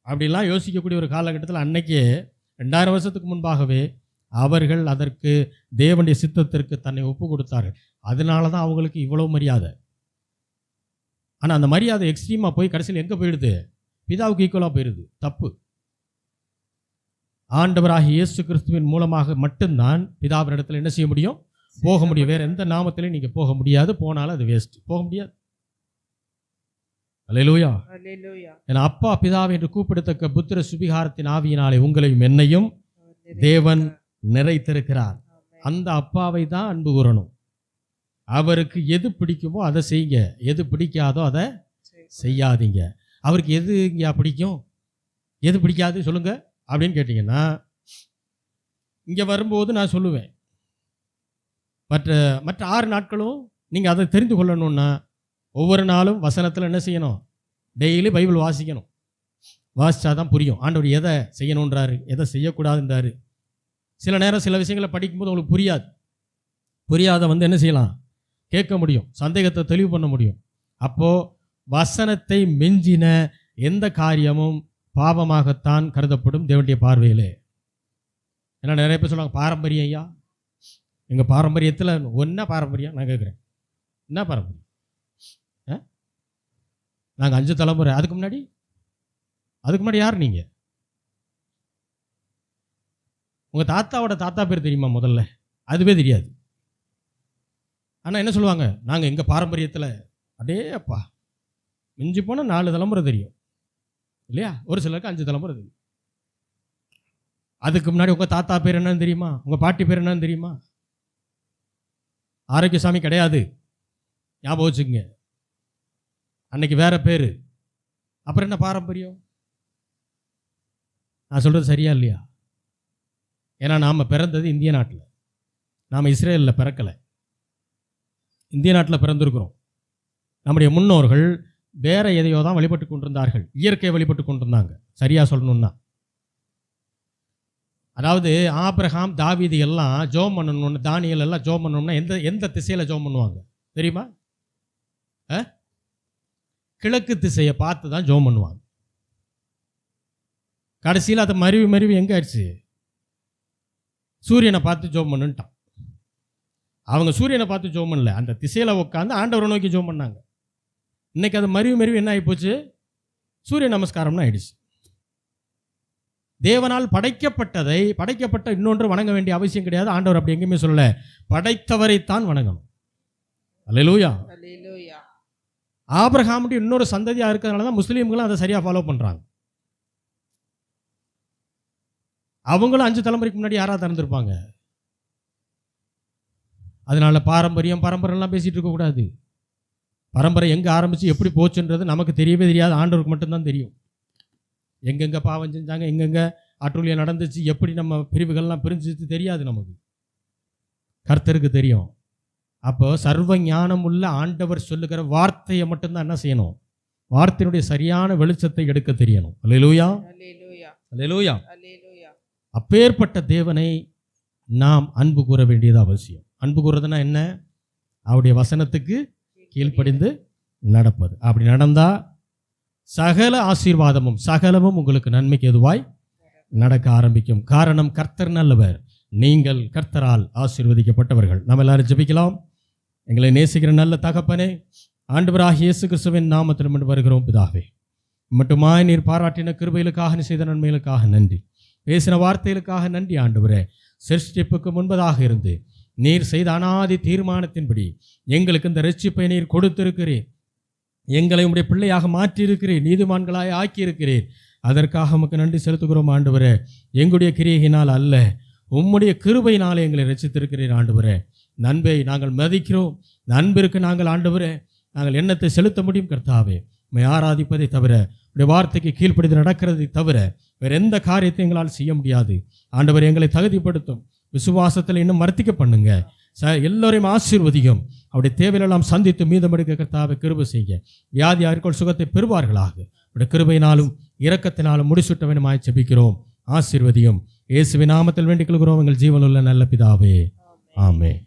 அப்படிலாம் யோசிக்கக்கூடிய ஒரு காலகட்டத்தில் அன்னைக்கே 2000 வருஷத்துக்கு முன்பாகவே அவர்கள் அதற்கு தேவனுடைய சித்தத்திற்கு தன்னை ஒப்பு கொடுத்தார்கள். அதனால தான் அவங்களுக்கு இவ்வளவு மரியாதை. ஆனால் அந்த மரியாதை எக்ஸ்ட்ரீமாக போய் கடைசியில் எங்கே போயிடுது? பிதாவுக்கு ஈக்குவலாக போயிடுது. தப்பு. ஆண்டவராகிய இயேசு கிறிஸ்துவின் மூலமாக மட்டும்தான் பிதாவினிடத்தில் என்ன செய்ய முடியும்? போக முடியும். வேற எந்த நாமத்திலையும் நீங்கள் போக முடியாது. போனாலும் அது வேஸ்ட், போக முடியாது. அல்லேலூயா, அல்லேலூயா. என் அப்பா பிதாவை என்று கூப்பிடத்தக்க புத்திர சுபிகாரத்தின் ஆவியினாலே உங்களையும் என்னையும் தேவன் நிறைத்திருக்கிறார். அந்த அப்பாவை தான் அன்பு கூறணும். அவருக்கு எது பிடிக்குமோ அதை செய்யுங்க, எது பிடிக்காதோ அதை செய்யாதீங்க. அவருக்கு எது இங்கே பிடிக்கும், எது பிடிக்காது சொல்லுங்க அப்படின்னு கேட்டிங்கன்னா, இங்கே வரும்போது நான் சொல்லுவேன், மற்ற 6 நாட்களும் நீங்கள் அதை தெரிந்து கொள்ளணும்னா ஒவ்வொரு நாளும் வசனத்தில் என்ன செய்யணும்? டெய்லி பைபிள் வாசிக்கணும். வாசித்தா தான் புரியும் ஆண்டவர் எதை செய்யணுன்றாரு, எதை செய்யக்கூடாதுன்றாரு. சில நேரம் சில விஷயங்களை படிக்கும்போது உங்களுக்கு புரியாத என்ன செய்யலாம்? கேட்க முடியும், சந்தேகத்தை தெளிவு பண்ண முடியும். அப்போது வசனத்தை மிஞ்சின எந்த காரியமும் பாவமாகத்தான் கருதப்படும் தேவனுடைய பார்வையிலே. ஏன்னா நிறைய பேர் சொல்லுவாங்க, பாரம்பரியம் ஐயா, எங்கள் பாரம்பரியத்தில் ஒன்றா பாரம்பரியம். நான் கேட்குறேன், என்ன பாரம்பரியம்? நாங்கள் 5 தலைமுறை. அதுக்கு முன்னாடி யார் நீங்கள்? உங்கள் தாத்தாவோட தாத்தா பேர் தெரியுமா? முதல்ல அதுவே தெரியாது. ஆனால் என்ன சொல்லுவாங்க? நாங்கள் எங்கள் பாரம்பரியத்தில் அடே அப்பா மிஞ்சி போனால் 4 தலைமுறை தெரியும் இல்லையா? ஒரு சிலருக்கு 5 தலைமுறை தெரியும். அதுக்கு முன்னாடி உங்கள் தாத்தா பேர் என்னன்னு தெரியுமா? உங்கள் பாட்டி பேர் என்னன்னு தெரியுமா? ஆரோக்கியசாமி கிடையாது, ஞாபகம் வச்சுக்கங்க. அன்னைக்கு வேற பேர். அப்புறம் என்ன பாரம்பரியம்? நான் சொல்கிறது சரியா இல்லையா? ஏன்னா நாம் பிறந்தது இந்திய நாட்டில், நாம் இஸ்ரேலில் பிறக்கலை, இந்திய நாட்டில் பிறந்திருக்கிறோம். நம்முடைய முன்னோர்கள் வேற எதையோ தான் வழிபட்டு கொண்டிருந்தார்கள், இயற்கையை வழிபட்டு கொண்டிருந்தாங்க. சரியா சொல்லணும்னா, அதாவது ஆபிரகாம் தாவீது எல்லாம் ஜோம் பண்ணணும்னு, தானியல் எல்லாம் ஜோம் பண்ணணும்னா எந்த திசையில் ஜோம் பண்ணுவாங்க தெரியுமா? கிழக்கு திசையை பார்த்து தான் ஜோம் பண்ணுவாங்க. கடைசியில் அதை மருவி எங்கே ஆயிடுச்சு? சூரியனை பார்த்து ஜோம் பண்ணுன்ட்டான். அவங்க சூரியனை பார்த்து ஜோம் பண்ணல, அந்த திசையில் உட்காந்து ஆண்டவரை நோக்கி ஜோம் பண்ணாங்க. இன்னைக்கு அது மருவி என்ன ஆகிப்போச்சு? சூரிய நமஸ்காரம்னு ஆயிடுச்சு. தேவனால் படைக்கப்பட்ட இன்னொன்று வணங்க வேண்டிய அவசியம் கிடையாது. ஆண்டவர் அப்படி எங்கேயுமே சொல்லல, படைத்தவரைத்தான் வணங்கணும். அல்லேலூயா. அல்லேலூயா. ஆபிரகாமுடைய இன்னொரு சந்ததியா இருக்கிறதுனால தான் முஸ்லீம்களும் அதை சரியா ஃபாலோ பண்றாங்க. அவங்களும் 5 தலைமுறைக்கு முன்னாடி யாரா திறந்திருப்பாங்க. அதனால பரம்பரைலாம் பேசிட்டு இருக்கக்கூடாது. பரம்பரை எங்கே ஆரம்பித்து எப்படி போச்சுன்றது நமக்கு தெரியவே தெரியாது, ஆண்டவருக்கு மட்டும்தான் தெரியும். எங்கெங்கே பாவம் செஞ்சாங்க, எங்கெங்கே அட்டுழியம் நடந்துச்சு, எப்படி நம்ம பிரிவுகள்லாம் பிரிஞ்சிச்சு தெரியாது நமக்கு, கர்த்தருக்கு தெரியும். அப்போ சர்வ ஞானம் உள்ள ஆண்டவர் சொல்லுகிற வார்த்தையை மட்டும்தான் என்ன செய்யணும்? வார்த்தையினுடைய சரியான வெளிச்சத்தை எடுக்க தெரியணும். அல்லேலூயா, அல்லேலூயா. அப்பேற்பட்ட தேவனை நாம் அன்பு கூற வேண்டியது அவசியம். அன்பு கூறுறதுன்னா என்ன? அவருடைய வசனத்துக்கு கீழ்ப்படிந்து நடப்பது. அப்படி நடந்தா சகல ஆசீர்வாதமும் சகலமும் உங்களுக்கு நன்மைக்கு எதுவாய் நடக்க ஆரம்பிக்கும். காரணம், கர்த்தர் நல்லவர், நீங்கள் கர்த்தரால் ஆசீர்வதிக்கப்பட்டவர்கள். நம்ம எல்லாரும் ஜெபிக்கலாம். எங்களை நேசிக்கிற நல்ல தகப்பனே, ஆண்டவராகிய இயேசு கிறிஸ்துவின் நாமத்தில் மட்டும் வருகிறோம் பிதாவே. மட்டுமாய் நீர் பாராட்டின கிருபைகளுக்காக, நீ செய்த நன்மைகளுக்காக நன்றி, பேசின வார்த்தைகளுக்காக நன்றி. ஆண்டவரே, சிருஷ்டிப்புக்கு முன்பதாக இருந்து நீர் செய்த அனாதி தீர்மானத்தின்படி எங்களுக்கு இந்த ரட்சிப்பை நீர் கொடுத்திருக்கிறீர். எங்களை உம்முடைய பிள்ளையாக மாற்றியிருக்கிறீர், நீதிமான்களாய் ஆக்கியிருக்கிறீர். அதற்காக உமக்கு நன்றி செலுத்துகிறோம் ஆண்டவரே. எங்களுடைய கிரியையினால் அல்ல, உம்முடைய கிருபையினாலே எங்களை ரட்சித்திருக்கிறீர் ஆண்டவரே. நண்பை நாங்கள் மதிக்கிறோம். நண்பிற்கு நாங்கள் ஆண்டவரே நாங்கள் எண்ணத்தை செலுத்த முடியும். கர்த்தாவே, உம்மை ஆராதிப்பதை தவிர, உடைய வார்த்தைக்கு கீழ்ப்படிந்து நடக்கிறதை தவிர வேறு எந்த காரியத்தை எங்களால் செய்ய முடியாது. ஆண்டவர் எங்களை தகுதிப்படுத்தும். விசுவாசத்தில் இன்னும் வர்த்திக்க பண்ணுங்க. எல்லோரையும் ஆசீர்வதியும். அவருடைய தேவையெல்லாம் சந்தித்து மீதமெடுக்க கர்த்தாவை கிருபை செய்ய, வியாதியார்கள் சுகத்தை பெறுவார்களாக. அவருடைய கிருபையினாலும் இரக்கத்தினாலும் முடிசூட்டவனுமாய் ஜெபிக்கிறோம். ஆசீர்வதியும். இயேசுவின் நாமத்தில் வேண்டிக் கொள்கிறோம் எங்கள் ஜீவனுள்ள நல்ல பிதாவே. ஆமென்.